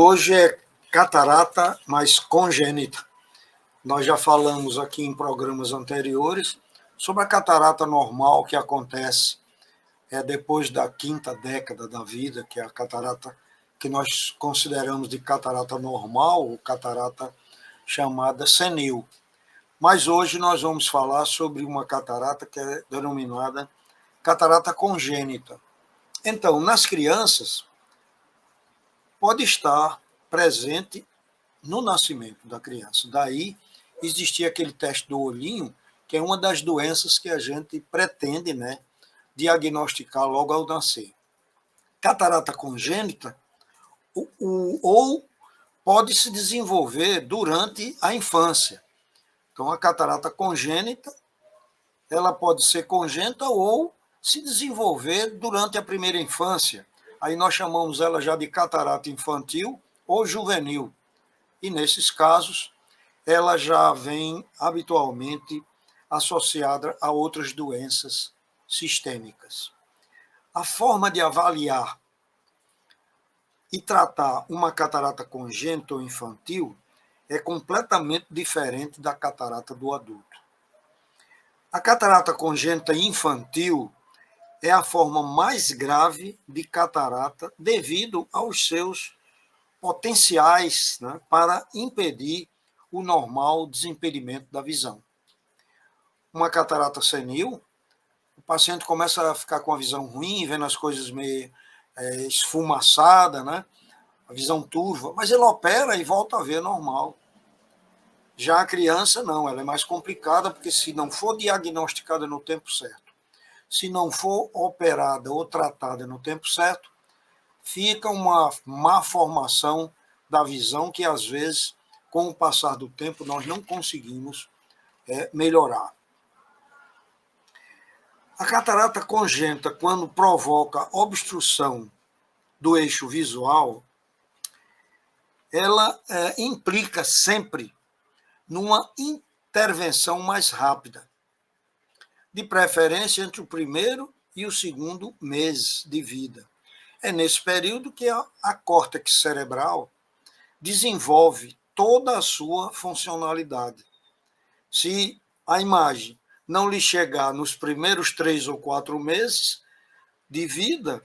Hoje é catarata, mas congênita. Nós já falamos aqui em programas anteriores sobre a catarata normal que acontece depois da quinta década da vida, que é a catarata que nós consideramos de catarata normal, ou catarata chamada senil. Mas hoje nós vamos falar sobre uma catarata que é denominada catarata congênita. Então, nas crianças, pode estar presente no nascimento da criança. Daí existia aquele teste do olhinho, que é uma das doenças que a gente pretende, diagnosticar logo ao nascer. Catarata congênita ou pode se desenvolver durante a infância. Então, a catarata congênita, ela pode ser congênita ou se desenvolver durante a primeira infância. Aí nós chamamos ela já de catarata infantil ou juvenil. E nesses casos, ela já vem habitualmente associada a outras doenças sistêmicas. A forma de avaliar e tratar uma catarata congênita ou infantil é completamente diferente da catarata do adulto. A catarata congênita infantil é a forma mais grave de catarata devido aos seus potenciais para impedir o normal desimpedimento da visão. Uma catarata senil, o paciente começa a ficar com a visão ruim, vendo as coisas meio esfumaçadas, a visão turva, mas ele opera e volta a ver normal. Já a criança, não, ela é mais complicada, porque se não for diagnosticada no tempo certo, se não for operada ou tratada no tempo certo, fica uma má formação da visão que, às vezes, com o passar do tempo, nós não conseguimos melhorar. A catarata congênita, quando provoca obstrução do eixo visual, ela implica sempre numa intervenção mais rápida, de preferência entre o primeiro e o segundo mês de vida. É nesse período que a córtex cerebral desenvolve toda a sua funcionalidade. Se a imagem não lhe chegar nos primeiros 3 ou 4 meses de vida,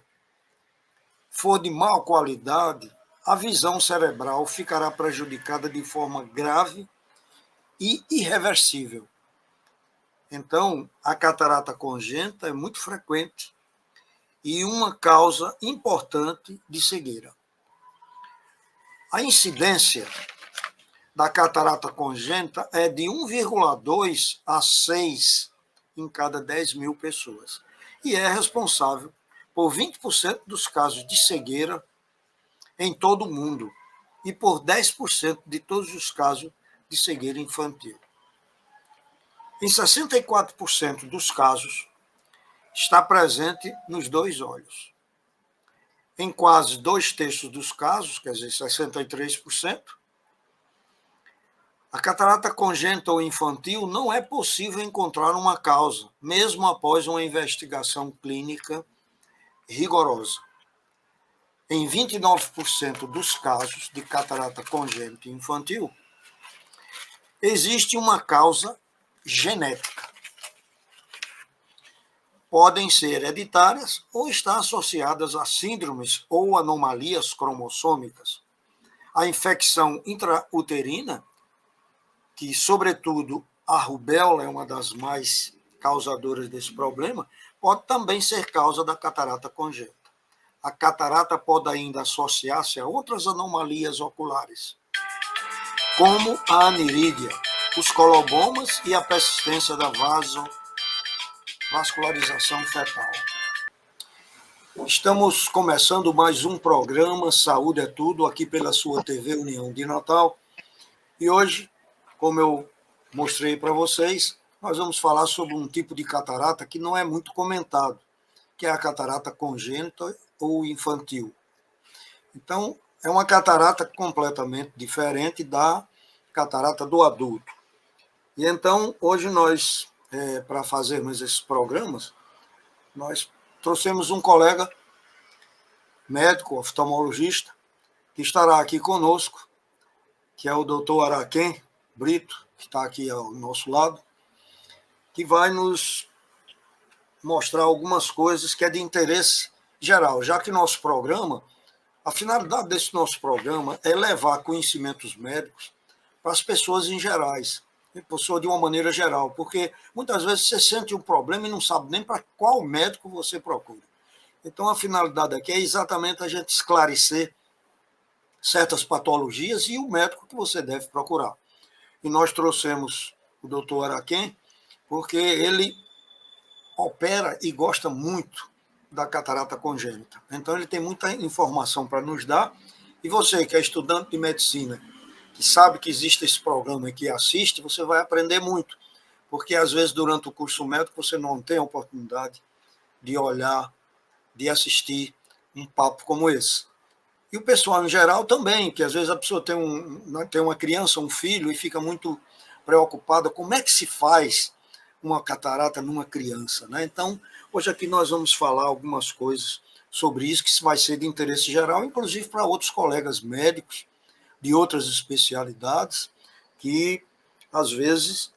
for de má qualidade, a visão cerebral ficará prejudicada de forma grave e irreversível. Então, a catarata congênita é muito frequente e uma causa importante de cegueira. A incidência da catarata congênita é de 1,2 a 6 em cada 10 mil pessoas. E é responsável por 20% dos casos de cegueira em todo o mundo e por 10% de todos os casos de cegueira infantil. Em 64% dos casos, está presente nos 2 olhos. Em quase 2/3 dos casos, quer dizer, 63%, a catarata congênita ou infantil não é possível encontrar uma causa, mesmo após uma investigação clínica rigorosa. Em 29% dos casos de catarata congênita infantil, existe uma causa genética. Podem ser hereditárias ou estar associadas a síndromes ou anomalias cromossômicas. A infecção intrauterina, que, sobretudo, a rubéola é uma das mais causadoras desse problema, pode também ser causa da catarata congênita. A catarata pode ainda associar-se a outras anomalias oculares, como a anirídea, os colobomas e a persistência da vascularização fetal. Estamos começando mais um programa Saúde é Tudo, aqui pela sua TV União de Natal. E hoje, como eu mostrei para vocês, nós vamos falar sobre um tipo de catarata que não é muito comentado, que é a catarata congênita ou infantil. Então, é uma catarata completamente diferente da catarata do adulto. E então, hoje nós, para fazermos esses programas, nós trouxemos um colega médico, oftalmologista, que estará aqui conosco, que é o doutor Araquém Brito, que está aqui ao nosso lado, que vai nos mostrar algumas coisas que é de interesse geral, já que nosso programa, a finalidade desse nosso programa é levar conhecimentos médicos para as pessoas em gerais, pessoa de uma maneira geral, porque muitas vezes você sente um problema e não sabe nem para qual médico você procura. Então, a finalidade aqui é exatamente a gente esclarecer certas patologias e o médico que você deve procurar. E nós trouxemos o doutor Araquém, porque ele opera e gosta muito da catarata congênita. Então, ele tem muita informação para nos dar. E você, que é estudante de medicina, que sabe que existe esse programa e que assiste, você vai aprender muito. Porque, às vezes, durante o curso médico, você não tem a oportunidade de olhar, de assistir um papo como esse. E o pessoal, em geral, também, que às vezes a pessoa tem uma criança, um filho, e fica muito preocupada como é que se faz uma catarata numa criança, né? Então, hoje aqui nós vamos falar algumas coisas sobre isso, que vai ser de interesse geral, inclusive para outros colegas médicos de outras especialidades, que às vezes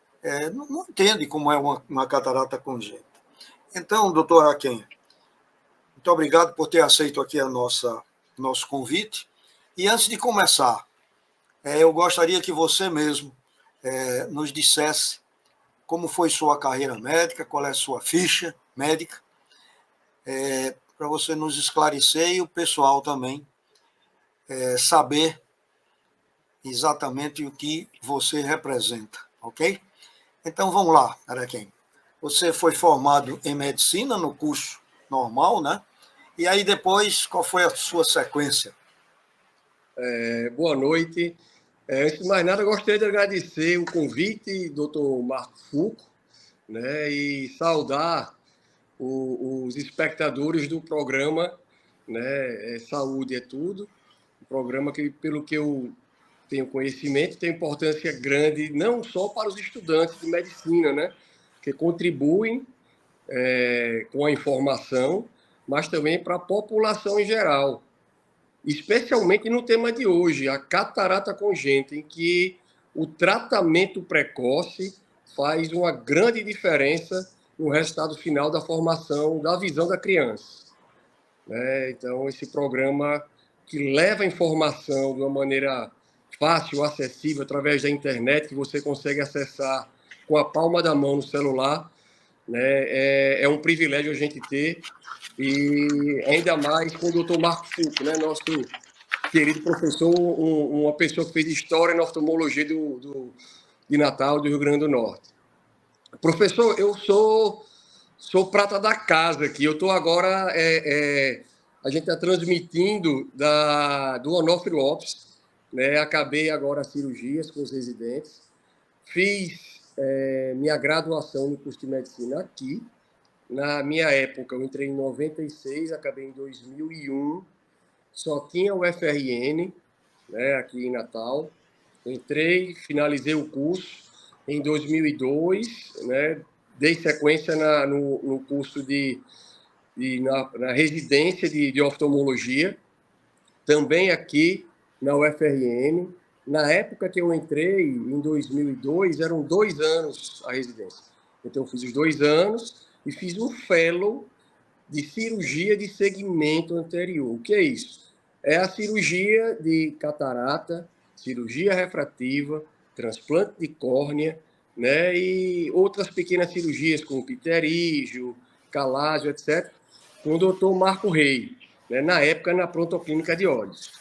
não entendem como é uma catarata congênita. Então, doutor Araquém, muito obrigado por ter aceito aqui nosso convite. E antes de começar, eu gostaria que você mesmo nos dissesse como foi sua carreira médica, qual é a sua ficha médica, para você nos esclarecer e o pessoal também saber exatamente o que você representa, ok? Então vamos lá, Araquém. Você foi formado em medicina no curso normal, né? E aí depois, qual foi a sua sequência? Boa noite. Antes de mais nada, eu gostaria de agradecer o convite, doutor Marco Foucault, né, e saudar os espectadores do programa, né, Saúde é Tudo, um programa que, pelo que eu tenho conhecimento, tem importância grande não só para os estudantes de medicina, né, que contribuem com a informação, mas também para a população em geral. Especialmente no tema de hoje, a catarata congênita, em que o tratamento precoce faz uma grande diferença no resultado final da formação da visão da criança. Então, esse programa que leva a informação de uma maneira fácil, acessível, através da internet, que você consegue acessar com a palma da mão no celular, né? É um privilégio a gente ter, e ainda mais com o doutor Marco Foucault, né? Nosso querido professor, uma pessoa que fez história na oftalmologia de Natal, do Rio Grande do Norte. Professor, eu sou prata da casa aqui. Eu estou agora... a gente está transmitindo do Onofre Lopes, né? Acabei agora as cirurgias com os residentes. Fiz minha graduação no curso de medicina aqui. Na minha época, eu entrei em 96, acabei em 2001. Só tinha o FRN, né, aqui em Natal. Entrei, finalizei o curso em 2002, né, dei sequência no curso na residência de oftalmologia, também aqui na UFRN. Na época que eu entrei, em 2002, eram 2 anos a residência. Então, eu fiz os 2 anos e fiz um fellow de cirurgia de segmento anterior. O que é isso? É a cirurgia de catarata, cirurgia refrativa, transplante de córnea, né, e outras pequenas cirurgias, como pterígio, calásio, etc., com o doutor Marco Rei, né, na época na Prontoclínica de Olhos.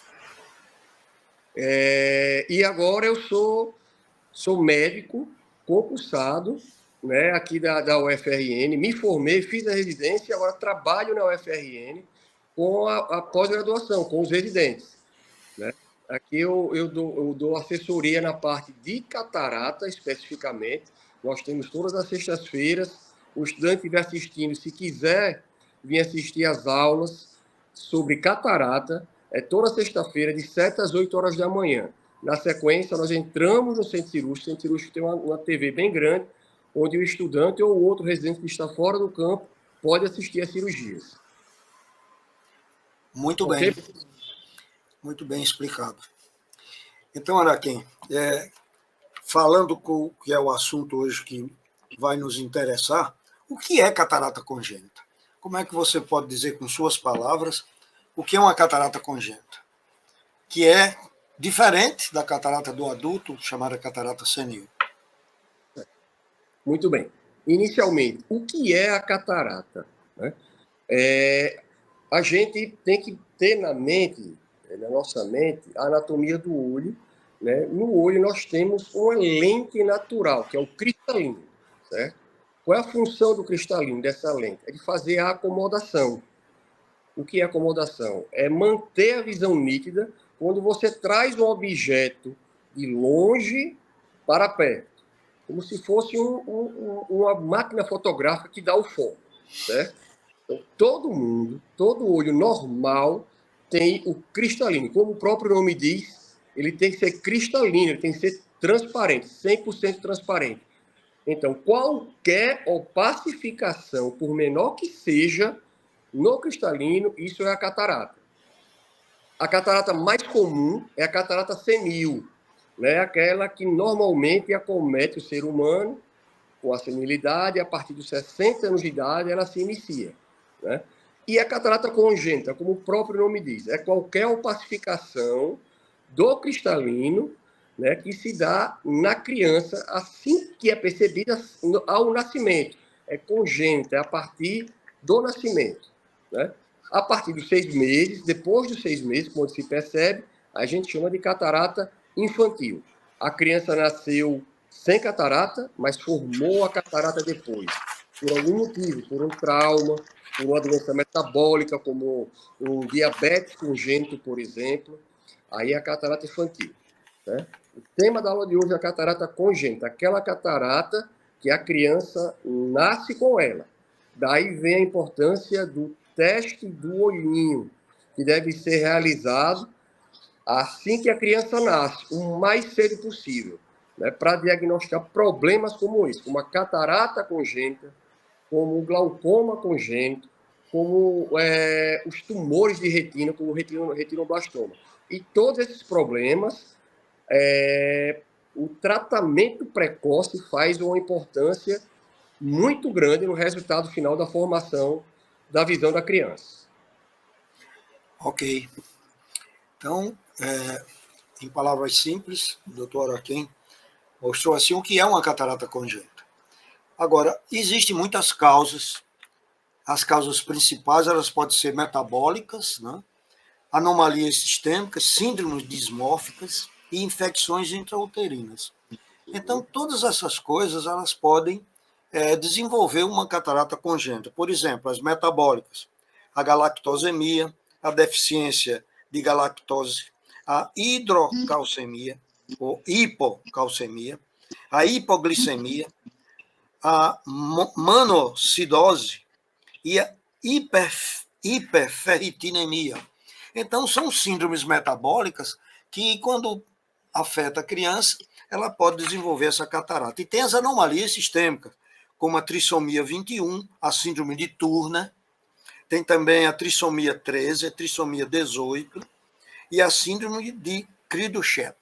E agora eu sou médico concursado, né, aqui da UFRN, me formei, fiz a residência e agora trabalho na UFRN com a pós-graduação, com os residentes. Né? Aqui eu dou assessoria na parte de catarata, especificamente. Nós temos todas as sextas-feiras. O estudante que estiver assistindo, se quiser vir assistir às aulas sobre catarata, é toda sexta-feira, de 7 às 8 horas da manhã. Na sequência, nós entramos no centro cirúrgico. O centro cirúrgico tem uma TV bem grande, onde o estudante ou o outro residente que está fora do campo pode assistir às cirurgias. Muito bem. Muito bem explicado. Então, Araquém, falando com o que é o assunto hoje que vai nos interessar, o que é catarata congênita? Como é que você pode dizer com suas palavras o que é uma catarata congênita? Que é diferente da catarata do adulto, chamada catarata senil. Muito bem. Inicialmente, o que é a catarata? Né? A gente tem que ter na nossa mente, a anatomia do olho. Né? No olho nós temos uma lente natural, que é o cristalino. Certo? Qual é a função do cristalino, dessa lente? É de fazer a acomodação. O que é acomodação? É manter a visão nítida quando você traz um objeto de longe para perto, como se fosse uma máquina fotográfica que dá o foco, certo? Então, todo olho normal tem o cristalino. Como o próprio nome diz, ele tem que ser cristalino, ele tem que ser transparente, 100% transparente. Então, qualquer opacificação, por menor que seja, no cristalino, isso é a catarata. A catarata mais comum é a catarata senil, né? Aquela que normalmente acomete o ser humano com a senilidade, a partir dos 60 anos de idade ela se inicia. Né? E a catarata congênita, como o próprio nome diz, é qualquer opacificação do cristalino, né, que se dá na criança assim que é percebida ao nascimento. É congênita, é a partir do nascimento. Né? A partir dos 6 meses, depois dos 6 meses, quando se percebe, a gente chama de catarata infantil. A criança nasceu sem catarata, mas formou a catarata depois, por algum motivo, por um trauma, por uma doença metabólica, como um diabetes congênito, por exemplo. Aí a catarata infantil. Né? O tema da aula de hoje é a catarata congênita, aquela catarata que a criança nasce com ela. Daí vem a importância do teste do olhinho, que deve ser realizado assim que a criança nasce, o mais cedo possível, né, para diagnosticar problemas como esse, como a catarata congênita, como o glaucoma congênito, como os tumores de retina, como o retinoblastoma. E todos esses problemas, o tratamento precoce faz uma importância muito grande no resultado final da formação da visão da criança. Ok. Então, em palavras simples, o doutor Araquém mostrou assim o que é uma catarata congênita. Agora, existem muitas causas. As causas principais elas podem ser metabólicas, né? Anomalias sistêmicas, síndromes dismórficas e infecções intrauterinas. Então, todas essas coisas elas podem desenvolver uma catarata congênita. Por exemplo, as metabólicas, a galactosemia, a deficiência de galactose, a hidrocalcemia, ou hipocalcemia, a hipoglicemia, a manocidose e a hiperferritinemia. Então, são síndromes metabólicas que, quando afeta a criança, ela pode desenvolver essa catarata. E tem as anomalias sistêmicas, como a trissomia 21, a síndrome de Turner, tem também a trissomia 13, a trissomia 18 e a síndrome de Cri-du-Chat.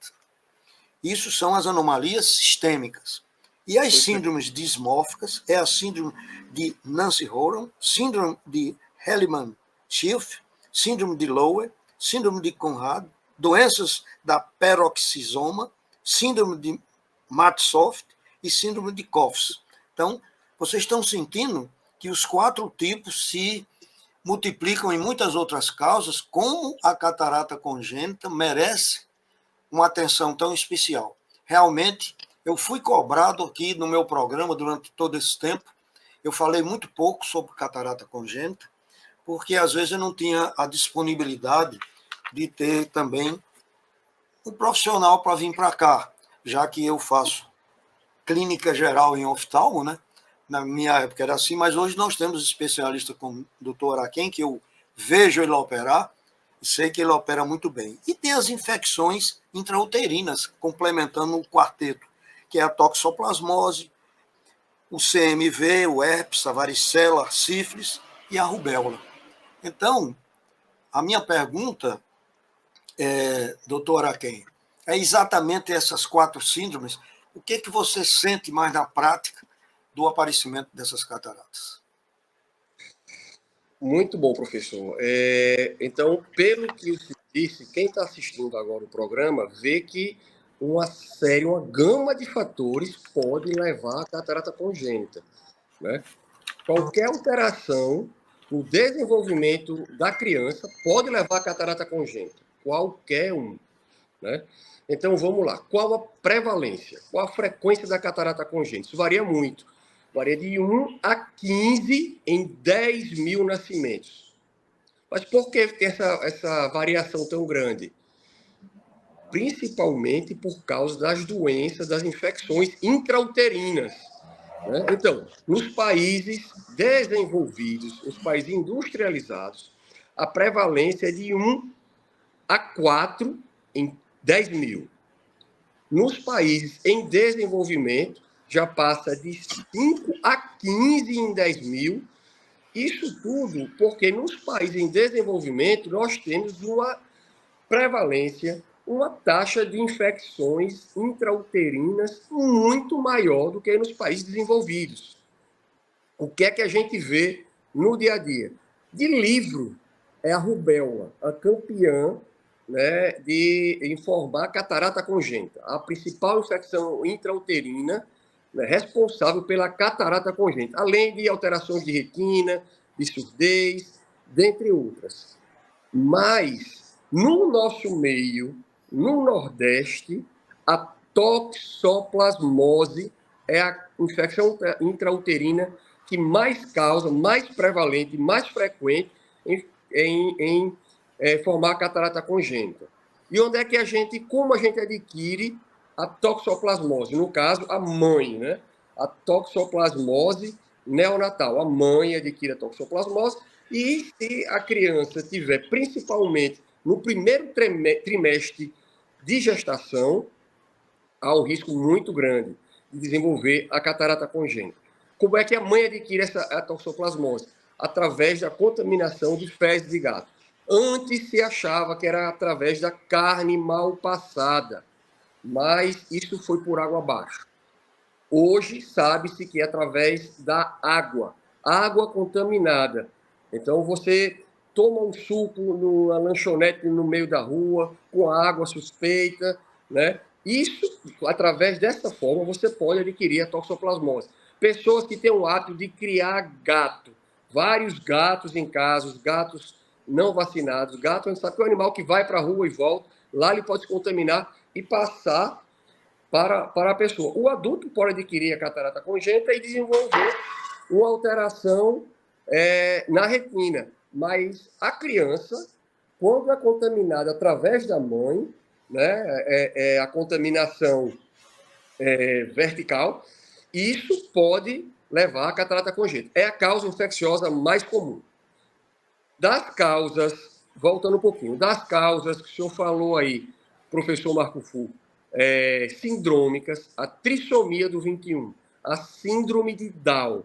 Isso são as anomalias sistêmicas. E as síndromes dismórficas é a síndrome de Nance-Horan, síndrome de Hallemann-Streiff, síndrome de Lower, síndrome de Conrad, doenças da peroxisoma, síndrome de Matsoft e síndrome de Coffs. Então, vocês estão sentindo que os 4 tipos se multiplicam em muitas outras causas, como a catarata congênita merece uma atenção tão especial. Realmente, eu fui cobrado aqui no meu programa durante todo esse tempo. Eu falei muito pouco sobre catarata congênita, porque às vezes eu não tinha a disponibilidade de ter também um profissional para vir para cá, já que eu faço clínica geral em oftalmo, né? Na minha época era assim, mas hoje nós temos especialista como o doutor Araquém, que eu vejo ele operar, e sei que ele opera muito bem. E tem as infecções intrauterinas, complementando o quarteto, que é a toxoplasmose, o CMV, o herpes, a varicela, a sífilis e a rubéola. Então, a minha pergunta doutor Araquém, é exatamente essas 4 síndromes. O que você sente mais na prática do aparecimento dessas cataratas? Muito bom, professor. Então, pelo que eu disse, quem está assistindo agora o programa vê que uma gama de fatores pode levar à catarata congênita, né? Qualquer alteração no desenvolvimento da criança pode levar à catarata congênita, qualquer um, né? Então, vamos lá. Qual a prevalência? Qual a frequência da catarata congênita? Isso varia muito. Varia de 1 a 15 em 10 mil nascimentos. Mas por que tem essa variação tão grande? Principalmente por causa das doenças, das infecções intrauterinas, né? Então, nos países desenvolvidos, os países industrializados, a prevalência é de 1 a 4 em 10 mil. Nos países em desenvolvimento, já passa de 5 a 15 em 10 mil. Isso tudo porque nos países em desenvolvimento nós temos uma prevalência, uma taxa de infecções intrauterinas muito maior do que nos países desenvolvidos. O que é que a gente vê no dia a dia? De livro, é a rubéola, a campeã, né, de informar catarata congênita, a principal infecção intrauterina, né, responsável pela catarata congênita, além de alterações de retina, de surdez, dentre outras. Mas, no nosso meio, no Nordeste, a toxoplasmose é a infecção intrauterina que mais causa, mais prevalente, mais frequente em formar catarata congênita. E onde é que como a gente adquire a toxoplasmose? No caso, a mãe, né? A toxoplasmose neonatal. A mãe adquire a toxoplasmose e se a criança tiver, principalmente no primeiro trimestre de gestação, há um risco muito grande de desenvolver a catarata congênita. Como é que a mãe adquire a toxoplasmose? Através da contaminação de fezes de gato. Antes se achava que era através da carne mal passada, mas isso foi por água abaixo. Hoje sabe-se que é através da água contaminada. Então você toma um suco numa lanchonete no meio da rua, com água suspeita, né? Isso, através dessa forma, você pode adquirir a toxoplasmose. Pessoas que têm o hábito de criar gato, vários gatos em casa, os gatos não vacinados, gato, a gente sabe que é um animal que vai para a rua e volta, lá ele pode se contaminar e passar para a pessoa. O adulto pode adquirir a catarata congênita e desenvolver uma alteração na retina, mas a criança, quando é contaminada através da mãe, né, a contaminação vertical, isso pode levar à catarata congênita. É a causa infecciosa mais comum. Das causas, voltando um pouquinho, das causas que o senhor falou aí, professor Marco Fu, sindrômicas, a trissomia do 21, a síndrome de Down,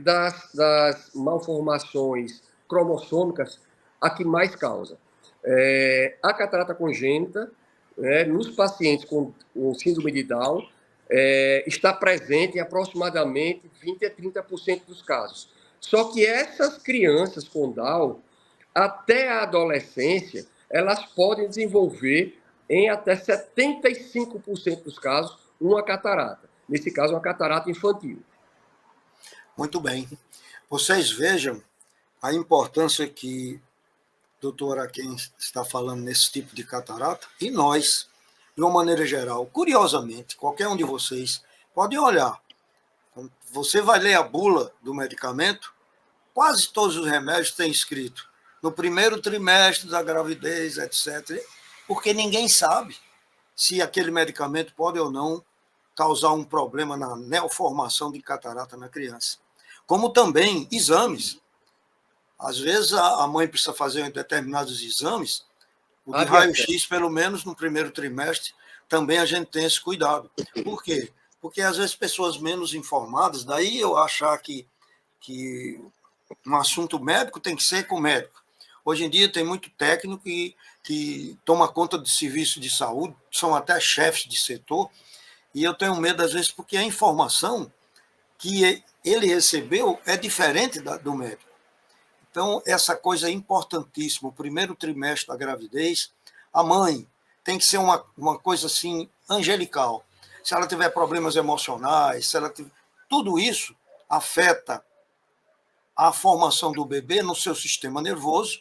das malformações cromossômicas a que mais causa. A catarata congênita, nos pacientes com síndrome de Down, está presente em aproximadamente 20 a 30% dos casos. Só que essas crianças com Down, até a adolescência, elas podem desenvolver, em até 75% dos casos, uma catarata. Nesse caso, uma catarata infantil. Muito bem. Vocês vejam a importância que o doutor Araquém está falando nesse tipo de catarata, e nós, de uma maneira geral, curiosamente, qualquer um de vocês pode olhar. Você vai ler a bula do medicamento, quase todos os remédios têm escrito no primeiro trimestre da gravidez, etc., porque ninguém sabe se aquele medicamento pode ou não causar um problema na neoformação de catarata na criança. Como também exames. Às vezes a mãe precisa fazer determinados exames, o de raio-x, pelo menos no primeiro trimestre, também a gente tem esse cuidado. Por quê? Porque às vezes pessoas menos informadas, daí eu achar que um assunto médico tem que ser com o médico. Hoje em dia tem muito técnico que que toma conta de serviço de saúde, são até chefes de setor, e eu tenho medo, às vezes, porque a informação que ele recebeu é diferente do médico. Então, essa coisa é importantíssima. O primeiro trimestre da gravidez, a mãe tem que ser uma coisa assim, angelical. Se ela tiver problemas emocionais, se ela tiver... tudo isso afeta a formação do bebê no seu sistema nervoso,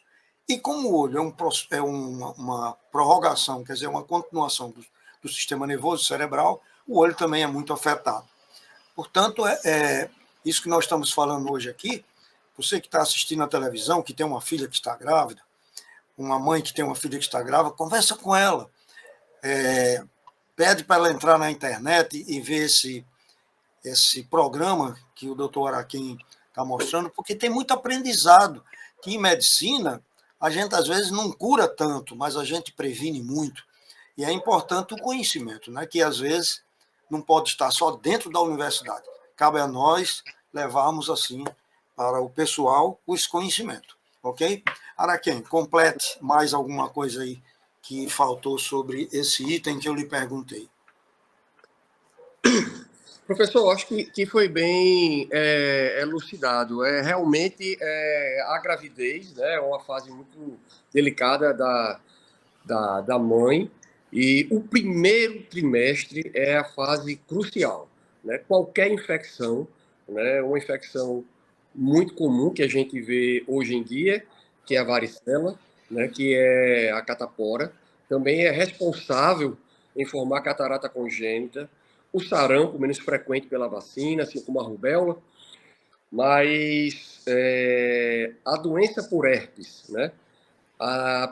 e como o olho uma prorrogação, quer dizer, uma continuação do sistema nervoso cerebral, o olho também é muito afetado. Portanto, isso que nós estamos falando hoje aqui, você que está assistindo a televisão, que tem uma filha que está grávida, uma mãe que tem uma filha que está grávida, conversa com ela, pede para ela entrar na internet e ver esse programa que o doutor Araquém está mostrando, porque tem muito aprendizado, que em medicina a gente às vezes não cura tanto, mas a gente previne muito. E é importante o conhecimento, né? Que às vezes não pode estar só dentro da universidade. Cabe a nós levarmos assim para o pessoal esse conhecimento, ok? Araquém, complete mais alguma coisa aí que faltou sobre esse item que eu lhe perguntei. Professor, acho que foi bem elucidado. Realmente, a gravidez, né, é uma fase muito delicada da mãe, e o primeiro trimestre é a fase crucial. Né? Qualquer infecção, né, uma infecção muito comum que a gente vê hoje em dia, que é a varicela, né, que é a catapora, também é responsável em formar catarata congênita, o sarampo, menos frequente pela vacina, assim como a rubéola, mas a doença por herpes, né,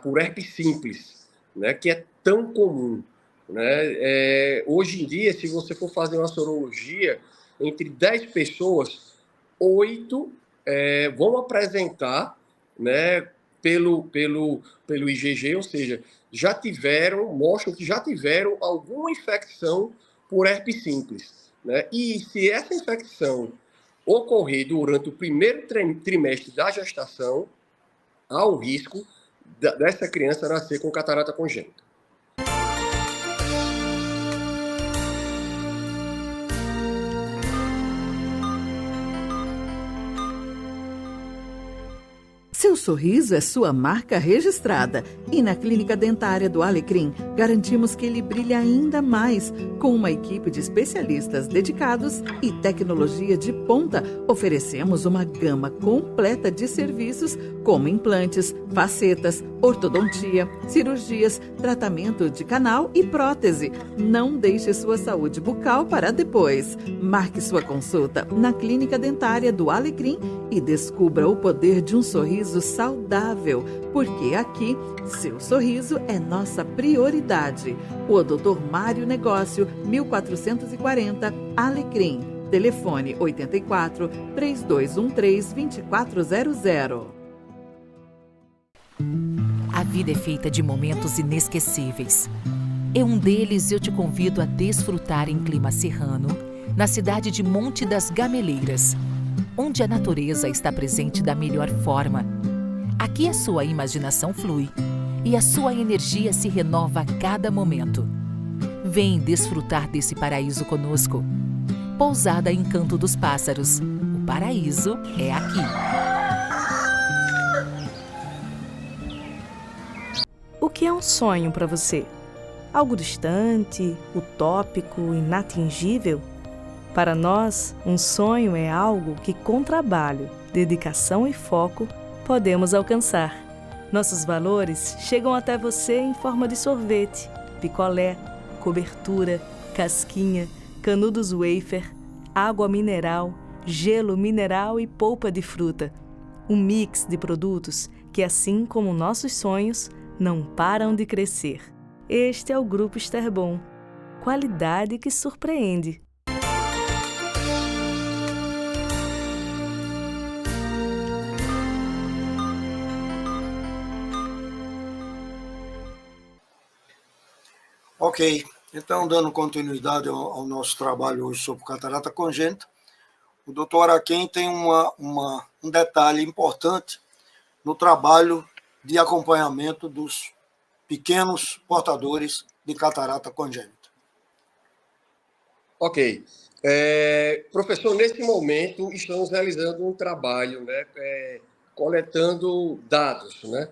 por herpes simples, né, que é tão comum, né, hoje em dia, se você for fazer uma sorologia, entre 10 pessoas, 8 vão apresentar, né, pelo IgG, ou seja, mostram que já tiveram alguma infecção por herpes simples. Né? E se essa infecção ocorrer durante o primeiro trimestre da gestação, há o risco dessa criança nascer com catarata congênita. Seu sorriso é sua marca registrada e na Clínica Dentária do Alecrim garantimos que ele brilhe ainda mais. Com uma equipe de especialistas dedicados e tecnologia de ponta, oferecemos uma gama completa de serviços como implantes, facetas, ortodontia, cirurgias, tratamento de canal e prótese. Não deixe sua saúde bucal para depois. Marque sua consulta na Clínica Dentária do Alecrim e descubra o poder de um sorriso saudável, porque aqui seu sorriso é nossa prioridade. O Dr. Mário Negócio, 1440, Alecrim. Telefone 84 3213 2400. A vida é feita de momentos inesquecíveis. Em um deles, eu te convido a desfrutar em clima serrano, na cidade de Monte das Gameleiras, onde a natureza está presente da melhor forma. Aqui a sua imaginação flui e a sua energia se renova a cada momento. Vem desfrutar desse paraíso conosco. Pousada Encanto dos Pássaros. O paraíso é aqui. O que é um sonho para você? Algo distante, utópico, inatingível? Para nós, um sonho é algo que, com trabalho, dedicação e foco, podemos alcançar. Nossos valores chegam até você em forma de sorvete, picolé, cobertura, casquinha, canudos wafer, água mineral, gelo mineral e polpa de fruta. Um mix de produtos que, assim como nossos sonhos, não param de crescer. Este é o Grupo Esterbon. Qualidade que surpreende. Ok, então, dando continuidade ao nosso trabalho hoje sobre catarata congênita, o doutor Araquém tem um detalhe importante no trabalho de acompanhamento dos pequenos portadores de catarata congênita. Ok. Professor, nesse momento estamos realizando um trabalho, né, coletando dados, né,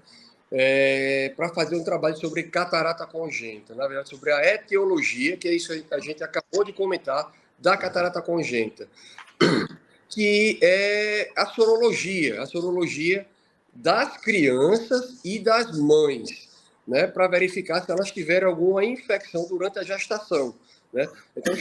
para fazer um trabalho sobre catarata congênita, na verdade, sobre a etiologia, que é isso que a gente acabou de comentar, da catarata congênita, que é a sorologia das crianças e das mães, né, para verificar se elas tiveram alguma infecção durante a gestação. Né? Então,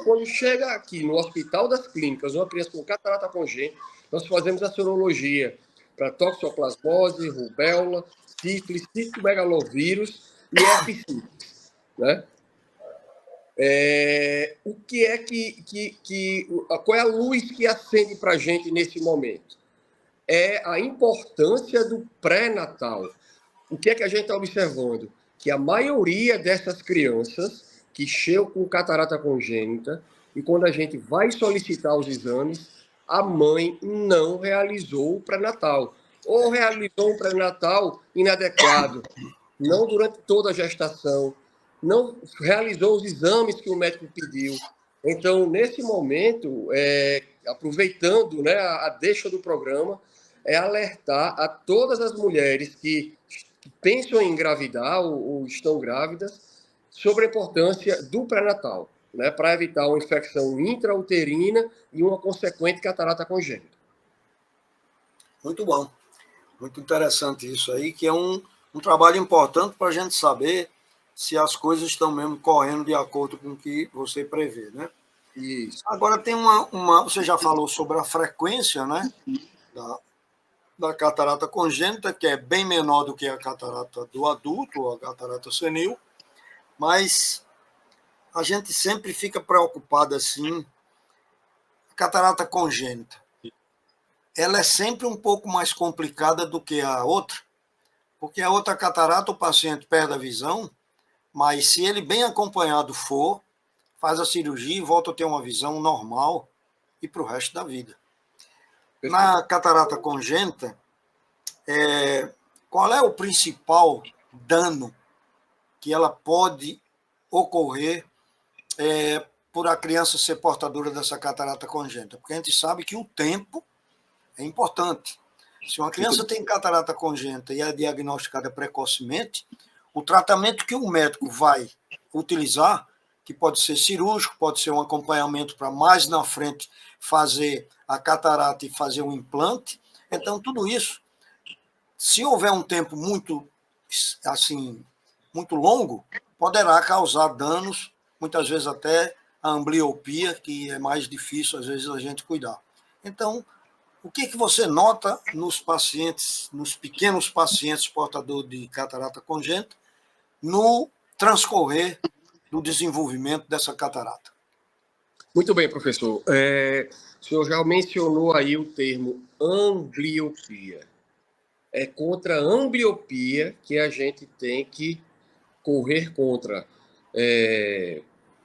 quando chega aqui no Hospital das Clínicas uma criança com catarata congênita, nós fazemos a sorologia para toxoplasmose, rubéola, sífilis, citomegalovírus e F5. Né? O que é qual é a luz que acende para a gente nesse momento? É a importância do pré-natal. O que é que a gente está observando? Que a maioria dessas crianças que chegam com catarata congênita, e quando a gente vai solicitar os exames, a mãe não realizou o pré-natal. Ou realizou um pré-natal inadequado, não durante toda a gestação, não realizou os exames que o médico pediu. Então, nesse momento, aproveitando, né, a deixa do programa, é alertar a todas as mulheres que pensam em engravidar ou estão grávidas sobre a importância do pré-natal, né, para evitar uma infecção intrauterina e uma consequente catarata congênita. Muito bom. Muito interessante isso aí, que é um trabalho importante para a gente saber se as coisas estão mesmo correndo de acordo com o que você prevê, né? Isso. Agora tem você já falou sobre a frequência, né, da catarata congênita, que é bem menor do que a catarata do adulto, ou a catarata senil, mas a gente sempre fica preocupado assim. A catarata congênita, ela é sempre um pouco mais complicada do que a outra, porque a outra catarata o paciente perde a visão, mas se ele bem acompanhado for, faz a cirurgia e volta a ter uma visão normal e para o resto da vida. Na catarata congênita, qual é o principal dano que ela pode ocorrer por a criança ser portadora dessa catarata congênita? Porque a gente sabe que o tempo é importante. Se uma criança tem catarata congênita e é diagnosticada precocemente, o tratamento que o médico vai utilizar, que pode ser cirúrgico, pode ser um acompanhamento para mais na frente fazer a catarata e fazer um implante. Então, tudo isso, se houver um tempo muito longo, poderá causar danos, muitas vezes até a ambliopia, que é mais difícil, às vezes, a gente cuidar. Então, o que você nota nos pacientes, nos pequenos pacientes portadores de catarata congênita, no transcorrer do desenvolvimento dessa catarata? Muito bem, professor. O senhor já mencionou aí o termo ambliopia. É contra a ambliopia que a gente tem que correr contra,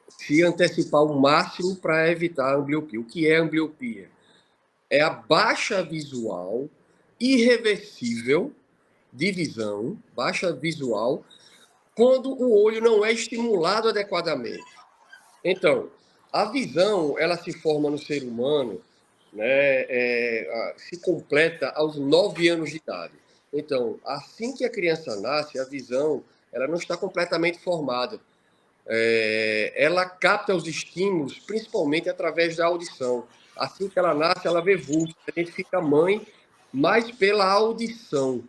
se antecipar o máximo para evitar a ambliopia. O que é ambliopia? É a baixa visual irreversível de visão, baixa visual, quando o olho não é estimulado adequadamente. Então, a visão, ela se forma no ser humano, né, se completa aos 9 anos de idade. Então, assim que a criança nasce, a visão ela não está completamente formada. Ela capta os estímulos, principalmente através da audição. Assim que ela nasce, ela vê vultos. A gente fica mãe mais pela audição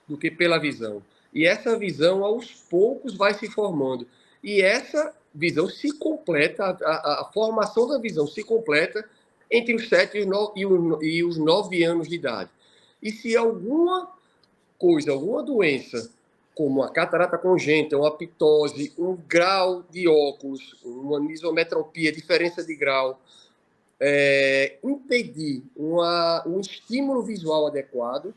do que pela visão. E essa visão, aos poucos, vai se formando. E essa visão se completa, a formação da visão se completa entre os 7 e os 9 anos de idade. E se alguma coisa, alguma doença, como a catarata congênita, uma ptose, um grau de óculos, uma anisometropia, diferença de grau, impedir um estímulo visual adequado,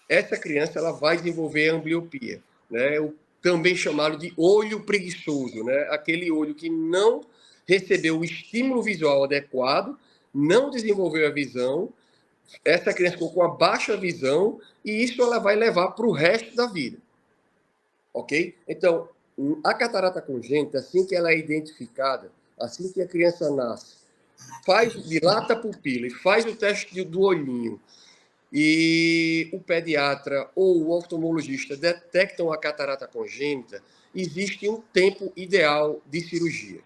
essa criança ela vai desenvolver ambliopia, né? Também chamado de olho preguiçoso, né? Aquele olho que não recebeu o estímulo visual adequado, não desenvolveu a visão, essa criança ficou com a baixa visão e isso ela vai levar para o resto da vida. ok? Então, a catarata congênita, assim que ela é identificada, assim que a criança nasce, dilata a pupila e faz o teste do olhinho, e o pediatra ou o oftalmologista detectam a catarata congênita, existe um tempo ideal de cirurgia,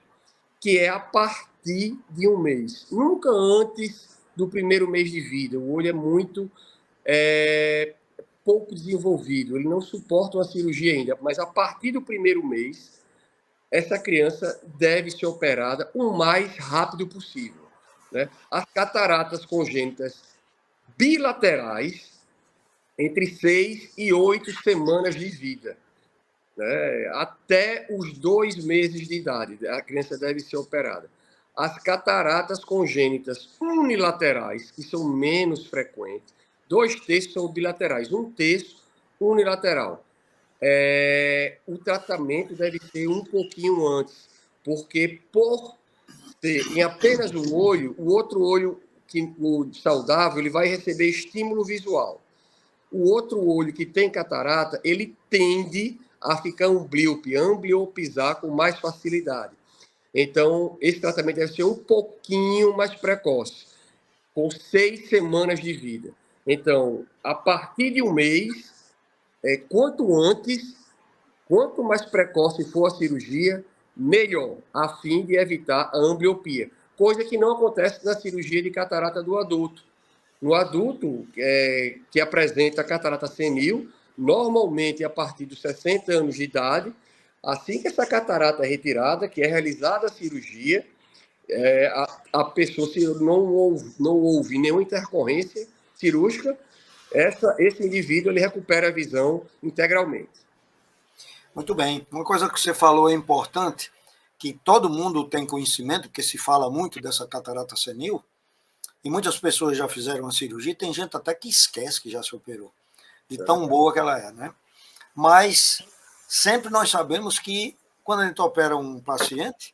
que é a partir de 1 mês. Nunca antes do primeiro mês de vida. O olho é muito pouco desenvolvido, ele não suporta uma cirurgia ainda, mas a partir do primeiro mês, essa criança deve ser operada o mais rápido possível, né? As cataratas congênitas bilaterais, entre 6 e 8 semanas de vida, né? Até os 2 meses de idade, a criança deve ser operada. As cataratas congênitas unilaterais, que são menos frequentes, 2/3 são bilaterais, 1/3 unilateral. O tratamento deve ser um pouquinho antes, porque por ter em apenas um olho, o outro olho, o saudável, ele vai receber estímulo visual. O outro olho que tem catarata, ele tende a ficar amblíope, ambliopizar com mais facilidade. Então, esse tratamento deve ser um pouquinho mais precoce, com 6 semanas de vida. Então, a partir de 1 mês, quanto antes, quanto mais precoce for a cirurgia, melhor, a fim de evitar a ambliopia, coisa que não acontece na cirurgia de catarata do adulto. No adulto que apresenta catarata senil, normalmente a partir dos 60 anos de idade, assim que essa catarata é retirada, que é realizada a cirurgia, a pessoa, se não houve nenhuma intercorrência cirúrgica, esse indivíduo ele recupera a visão integralmente. Muito bem. Uma coisa que você falou é importante, que todo mundo tem conhecimento, porque se fala muito dessa catarata senil, e muitas pessoas já fizeram a cirurgia, tem gente até que esquece que já se operou, de tão boa que ela é, né? Mas sempre nós sabemos que quando a gente opera um paciente,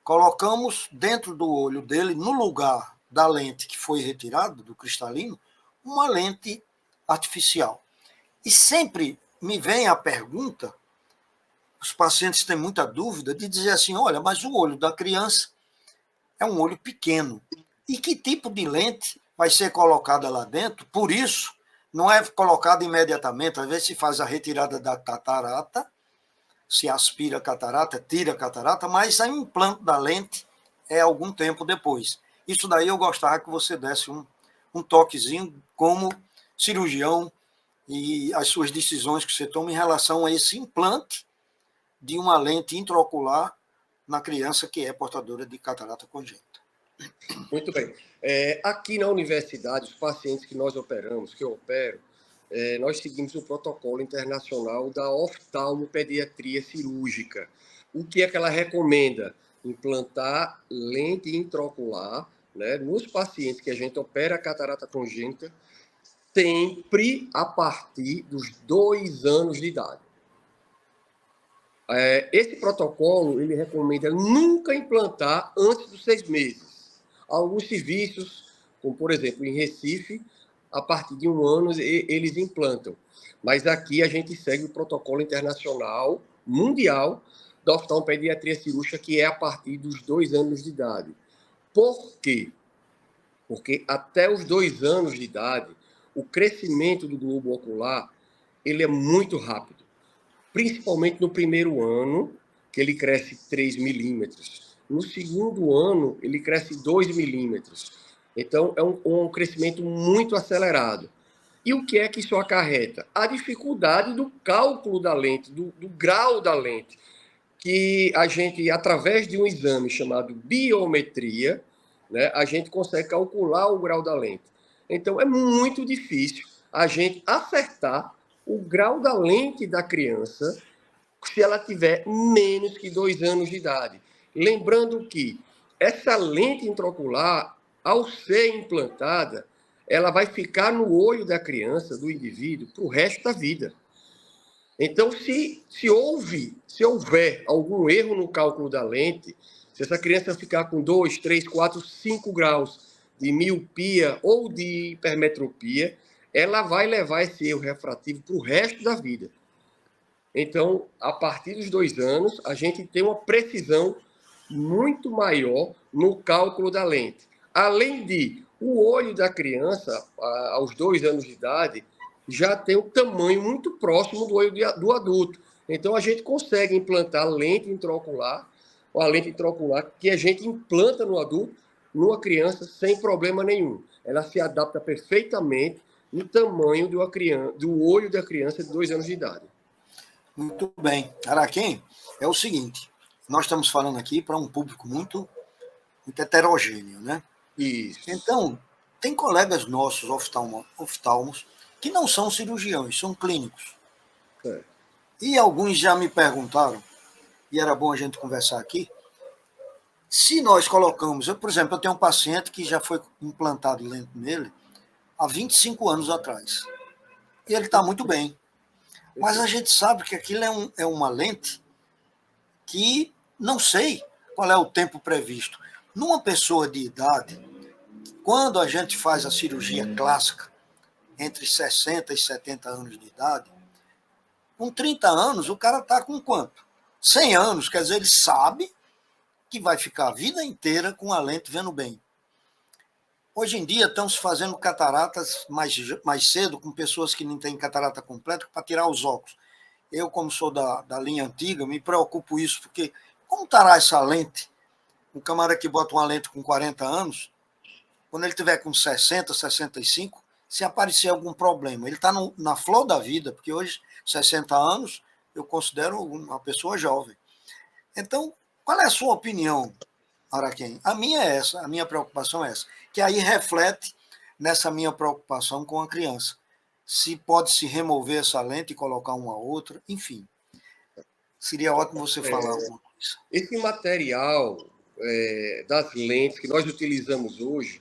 colocamos dentro do olho dele, no lugar da lente que foi retirada, do cristalino, uma lente artificial. E sempre me vem a pergunta, os pacientes têm muita dúvida, de dizer assim, olha, mas o olho da criança é um olho pequeno. E que tipo de lente vai ser colocada lá dentro? Por isso, não é colocada imediatamente, às vezes se faz a retirada da catarata, se aspira a catarata, tira a catarata, mas o implante da lente é algum tempo depois. Isso daí eu gostava que você desse um toquezinho como cirurgião e as suas decisões que você toma em relação a esse implante de uma lente intraocular na criança que é portadora de catarata congênita. Muito bem. Aqui na universidade, os pacientes que nós operamos, que eu opero, nós seguimos o protocolo internacional da oftalmopediatria cirúrgica. O que é que ela recomenda? Implantar lente intraocular, né, nos pacientes que a gente opera a catarata congênita, sempre a partir dos 2 anos de idade. Esse protocolo, ele recomenda nunca implantar antes dos 6 meses. Alguns serviços, como por exemplo em Recife, a partir de 1 ano eles implantam. Mas aqui a gente segue o protocolo internacional, mundial, da oftalmopediatria cirúrgica, que é a partir dos 2 anos de idade. Por quê? Porque até os 2 anos de idade, o crescimento do globo ocular ele é muito rápido. Principalmente no primeiro ano, que ele cresce 3 milímetros. No segundo ano, ele cresce 2 milímetros. Então, é um crescimento muito acelerado. E o que é que isso acarreta? A dificuldade do cálculo da lente, do grau da lente, que a gente, através de um exame chamado biometria, né, a gente consegue calcular o grau da lente. Então, é muito difícil a gente acertar o grau da lente da criança se ela tiver menos que 2 anos de idade. Lembrando que essa lente intraocular, ao ser implantada, ela vai ficar no olho da criança, do indivíduo, para o resto da vida. Então, se houver algum erro no cálculo da lente, se essa criança ficar com 2, 3, 4, 5 graus de miopia ou de hipermetropia, ela vai levar esse erro refrativo para o resto da vida. Então, a partir dos 2 anos, a gente tem uma precisão muito maior no cálculo da lente. Além de, o olho da criança, aos 2 anos de idade, já tem um tamanho muito próximo do olho do adulto. Então, a gente consegue implantar lente intraocular, ou a lente intraocular que a gente implanta no adulto, numa criança, sem problema nenhum. Ela se adapta perfeitamente no tamanho do olho da criança de 2 anos de idade. Muito bem. Araquém, é o seguinte, nós estamos falando aqui para um público muito heterogêneo, né? Isso. Então, tem colegas nossos, oftalmos, que não são cirurgiões, são clínicos. É. E alguns já me perguntaram, e era bom a gente conversar aqui, se nós colocamos, por exemplo, eu tenho um paciente que já foi implantado lente nele há 25 anos atrás. E ele está muito bem. Mas a gente sabe que aquilo é uma lente que não sei qual é o tempo previsto. Numa pessoa de idade, quando a gente faz a cirurgia clássica, entre 60 e 70 anos de idade, com 30 anos, o cara está com quanto? 100 anos, quer dizer, ele sabe que vai ficar a vida inteira com a lente vendo bem. Hoje em dia estão se fazendo cataratas mais cedo, com pessoas que não têm catarata completa, para tirar os óculos. Eu, como sou da linha antiga, me preocupo isso, porque como estará essa lente? Um camarada que bota uma lente com 40 anos, quando ele tiver com 60, 65, se aparecer algum problema, ele está na flor da vida, porque hoje, 60 anos, eu considero uma pessoa jovem. Então, qual é a sua opinião, Araquém? A minha é essa, a minha preocupação é essa, que aí reflete nessa minha preocupação com a criança. Se pode se remover essa lente e colocar uma outra, enfim. Seria ótimo você falar alguma coisa. Esse material das lentes que nós utilizamos hoje,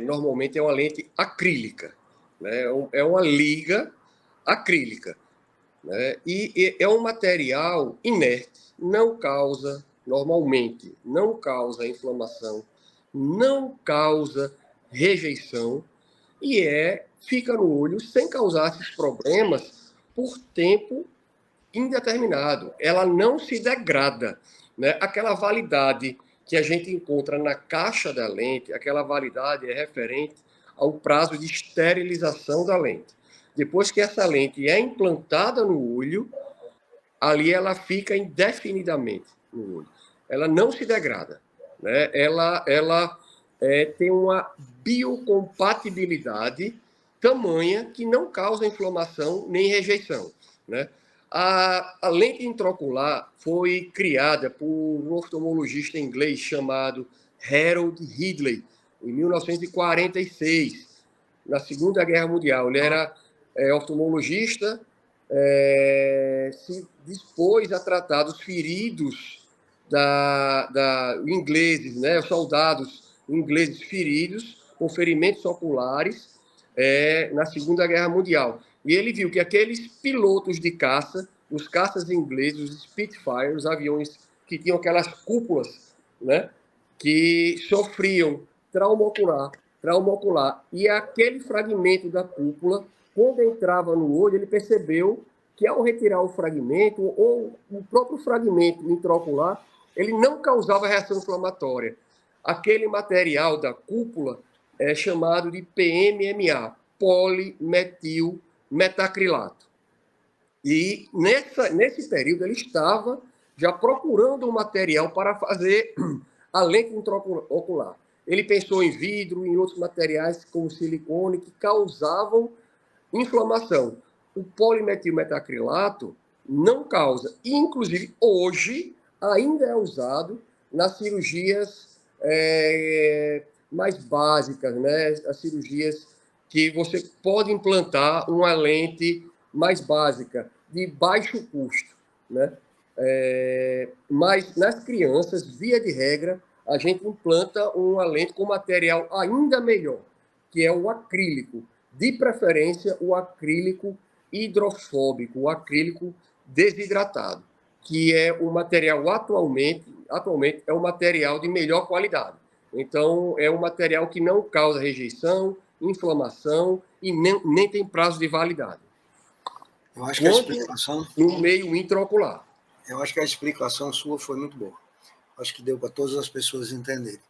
normalmente é uma lente acrílica, né? É uma liga acrílica, né? E é um material inerte, normalmente não causa inflamação, não causa rejeição e fica no olho sem causar esses problemas por tempo indeterminado. Ela não se degrada, né? Aquela validade que a gente encontra na caixa da lente, aquela validade é referente ao prazo de esterilização da lente. Depois que essa lente é implantada no olho, ali ela fica indefinidamente no olho. Ela não se degrada, né? Ela tem uma biocompatibilidade tamanha que não causa inflamação nem rejeição, né? A lente intraocular foi criada por um oftalmologista inglês chamado Harold Ridley, em 1946, na Segunda Guerra Mundial. Ele era oftalmologista, se dispôs a tratar dos feridos ingleses, né, os soldados ingleses feridos com ferimentos oculares na Segunda Guerra Mundial. E ele viu que aqueles pilotos de caça, os caças ingleses, os Spitfire, os aviões que tinham aquelas cúpulas, né, que sofriam trauma ocular, e aquele fragmento da cúpula, quando entrava no olho, ele percebeu que ao retirar o fragmento, ou o próprio fragmento intraocular, ele não causava reação inflamatória. Aquele material da cúpula é chamado de PMMA, polimetilmetacrilato. E nesse período ele estava já procurando um material para fazer a lente intraocular. Ele pensou em vidro, em outros materiais como silicone, que causavam inflamação. O polimetilmetacrilato não causa. E, inclusive, hoje, ainda é usado nas cirurgias mais básicas, né? As cirurgias que você pode implantar uma lente mais básica, de baixo custo, né? Mas nas crianças, via de regra, a gente implanta uma lente com material ainda melhor, que é o acrílico. De preferência, o acrílico hidrofóbico, o acrílico desidratado, que é o material atualmente é o material de melhor qualidade. Então, é um material que não causa rejeição, inflamação e nem tem prazo de validade. Eu acho que a quanto explicação, no meio intraocular. eu acho que a explicação sua foi muito boa. Acho que deu para todas as pessoas entenderem.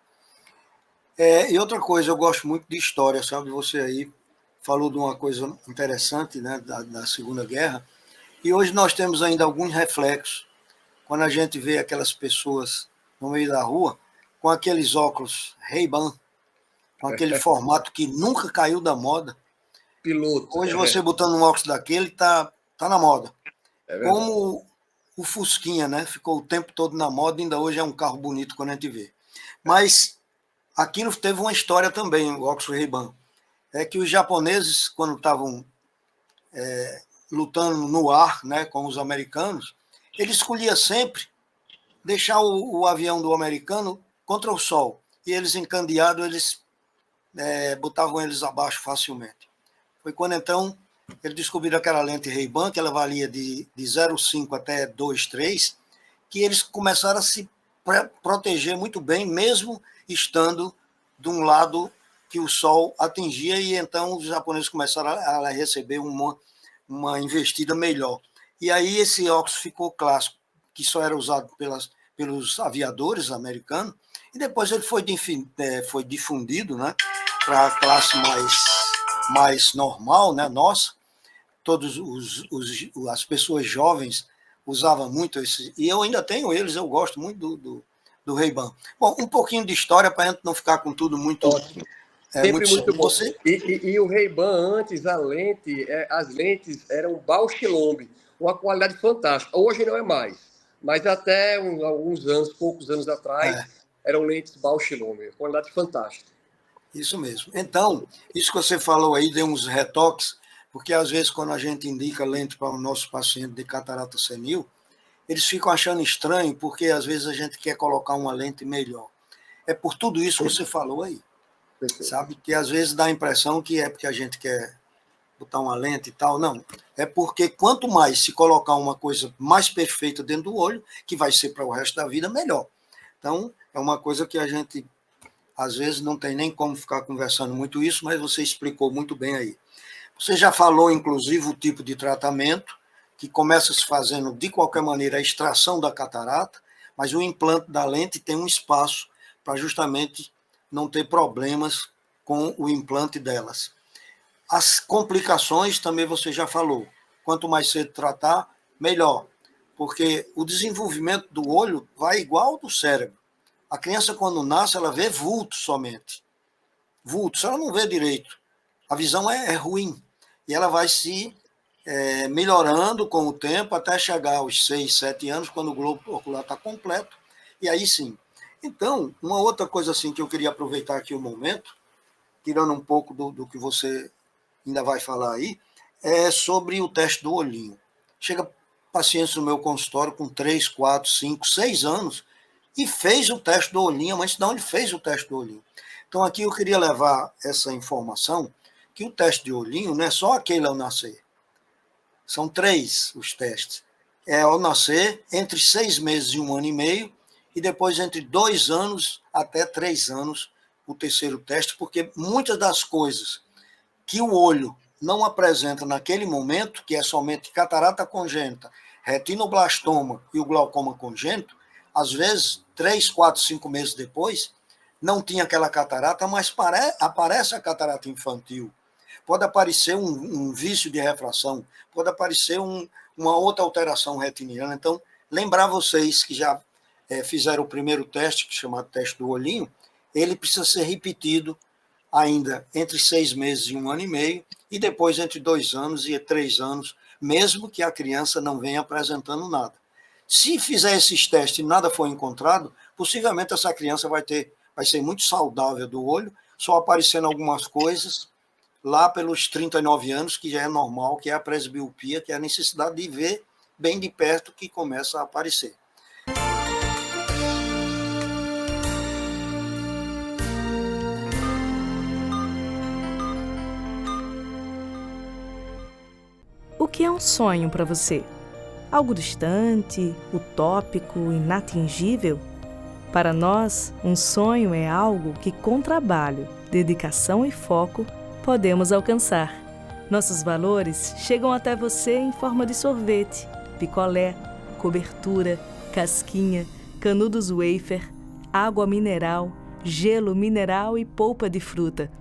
E outra coisa, eu gosto muito de história, sabe? Você aí falou de uma coisa interessante, né, da Segunda Guerra, e hoje nós temos ainda alguns reflexos. Quando a gente vê aquelas pessoas no meio da rua com aqueles óculos Ray-Ban, com aquele formato que nunca caiu da moda. Piloto. Hoje você botando um óculos daquele tá na moda. É verdade. Como o Fusquinha, né? Ficou o tempo todo na moda, ainda hoje é um carro bonito quando a gente vê. Mas aquilo teve uma história também, o óculos Ray-Ban. É que os japoneses, quando estavam lutando no ar, né, com os americanos, ele escolhia sempre deixar o avião do americano contra o sol. E eles, encandeados, eles botavam eles abaixo facilmente. Foi quando, então, eles descobriram aquela lente Ray-Ban, que ela valia de 0,5 até 2,3, que eles começaram a se proteger muito bem, mesmo estando de um lado que o sol atingia, e então os japoneses começaram a receber uma investida melhor. E aí esse óculos ficou clássico, que só era usado pelos aviadores americanos, e depois ele foi difundido, né, para a classe mais normal, né, nossa. Todas as pessoas jovens usavam muito esse, e eu ainda tenho eles, eu gosto muito do Ray-Ban. Bom, um pouquinho de história para a gente não ficar com tudo muito... Ótimo. Sempre muito bom. Você... E o Ray-Ban, antes, as lentes eram Bausch+Lomb, uma qualidade fantástica. Hoje não é mais, mas até poucos anos atrás, eram lentes Bausch+Lomb, qualidade fantástica. Isso mesmo. Então, isso que você falou aí, deu uns retoques, porque às vezes quando a gente indica lente para o nosso paciente de catarata senil, eles ficam achando estranho, porque às vezes a gente quer colocar uma lente melhor. É por tudo isso que você falou aí. Sabe? Que às vezes dá a impressão que é porque a gente quer botar uma lente e tal. Não. É porque quanto mais se colocar uma coisa mais perfeita dentro do olho, que vai ser para o resto da vida, melhor. Então, é uma coisa que a gente, às vezes, não tem nem como ficar conversando muito isso, mas você explicou muito bem aí. Você já falou, inclusive, o tipo de tratamento, que começa se fazendo, de qualquer maneira, a extração da catarata, mas o implante da lente tem um espaço para justamente não ter problemas com o implante delas. As complicações também você já falou. Quanto mais cedo tratar, melhor. Porque o desenvolvimento do olho vai igual ao do cérebro. A criança, quando nasce, ela vê vulto somente. Vulto, ela não vê direito. A visão é ruim. E ela vai se melhorando com o tempo até chegar aos 6, 7 anos, quando o globo ocular está completo. E aí sim. Então, uma outra coisa assim que eu queria aproveitar aqui o momento, tirando um pouco do que você ainda vai falar aí, é sobre o teste do olhinho. Chega pacientes no meu consultório com 3, 4, 5, 6 anos e fez o teste do olhinho, mas não, ele fez o teste do olhinho. Então, aqui eu queria levar essa informação, que o teste de olhinho não é só aquele ao nascer. São 3 os testes. É ao nascer, entre 6 meses e 1 ano e meio, e depois entre 2 anos até 3 anos, o terceiro teste, porque muitas das coisas que o olho não apresenta naquele momento, que é somente catarata congênita, retinoblastoma e o glaucoma congênito, às vezes, 3, 4, 5 meses depois, não tinha aquela catarata, mas aparece a catarata infantil. Pode aparecer um vício de refração, pode aparecer uma outra alteração retiniana. Então, lembrar vocês que já fizeram o primeiro teste, que é chamado teste do olhinho, ele precisa ser repetido ainda entre 6 meses e 1 ano e meio, e depois entre 2 anos e 3 anos, mesmo que a criança não venha apresentando nada. Se fizer esses testes e nada for encontrado, possivelmente essa criança vai ser muito saudável do olho, só aparecendo algumas coisas lá pelos 39 anos, que já é normal, que é a presbiopia, que é a necessidade de ver bem de perto que começa a aparecer. O que é um sonho para você? Algo distante, utópico, inatingível? Para nós, um sonho é algo que, com trabalho, dedicação e foco, podemos alcançar. Nossos valores chegam até você em forma de sorvete, picolé, cobertura, casquinha, canudos wafer, água mineral, gelo mineral e polpa de fruta.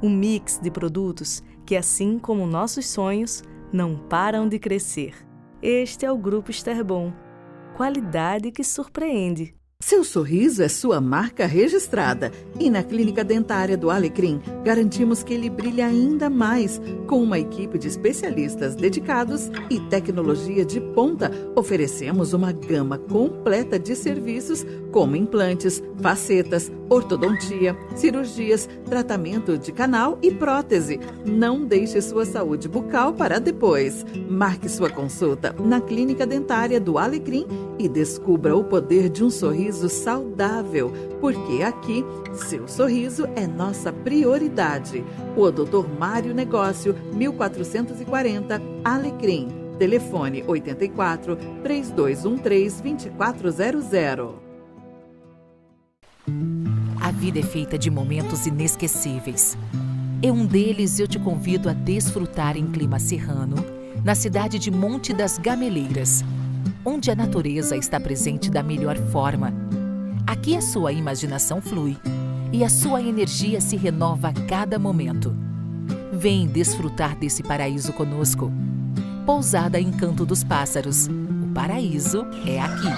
Um mix de produtos que, assim como nossos sonhos, não param de crescer. Este é o Grupo Esterbon. Qualidade que surpreende. Seu sorriso é sua marca registrada e na Clínica Dentária do Alecrim garantimos que ele brilhe ainda mais. Com uma equipe de especialistas dedicados e tecnologia de ponta, oferecemos uma gama completa de serviços como implantes, facetas, ortodontia, cirurgias, tratamento de canal e prótese. Não deixe sua saúde bucal para depois. Marque sua consulta na Clínica Dentária do Alecrim e descubra o poder de um sorriso saudável, porque aqui seu sorriso é nossa prioridade. O Dr. Mário Negócio, 1440, Alecrim. Telefone 84 3213 2400. A vida é feita de momentos inesquecíveis. Em um deles eu te convido a desfrutar em clima serrano, na cidade de Monte das Gameleiras, onde a natureza está presente da melhor forma. Aqui a sua imaginação flui e a sua energia se renova a cada momento. Vem desfrutar desse paraíso conosco. Pousada Encanto dos Pássaros. O paraíso é aqui.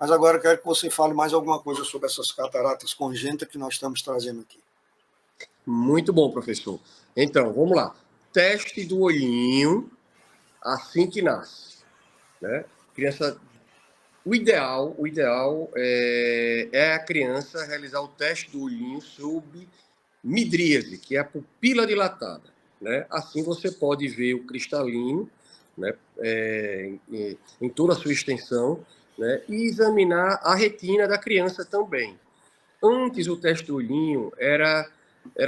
Mas agora eu quero que você fale mais alguma coisa sobre essas cataratas congênitas que nós estamos trazendo aqui. Muito bom, professor. Então, vamos lá. Teste do olhinho assim que nasce, né? Criança, o ideal é a criança realizar o teste do olhinho sob midríase, que é a pupila dilatada, né? Assim você pode ver o cristalino, né? Em toda a sua extensão, né? E examinar a retina da criança também. Antes, o teste do olhinho era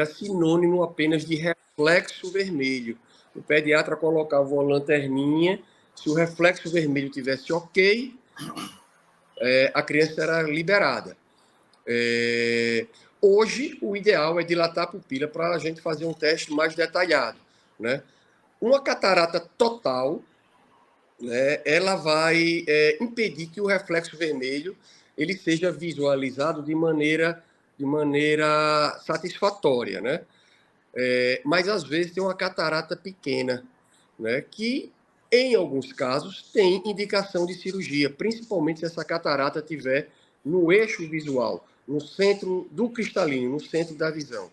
sinônimo apenas de reflexo vermelho. O pediatra colocava uma lanterninha, se o reflexo vermelho tivesse ok, a criança era liberada. Hoje, o ideal é dilatar a pupila para a gente fazer um teste mais detalhado, né? Uma catarata total, né, ela vai impedir que o reflexo vermelho ele seja visualizado de maneira satisfatória, né? Mas, às vezes, tem uma catarata pequena, né, que, em alguns casos, tem indicação de cirurgia, principalmente se essa catarata estiver no eixo visual, no centro do cristalino, no centro da visão,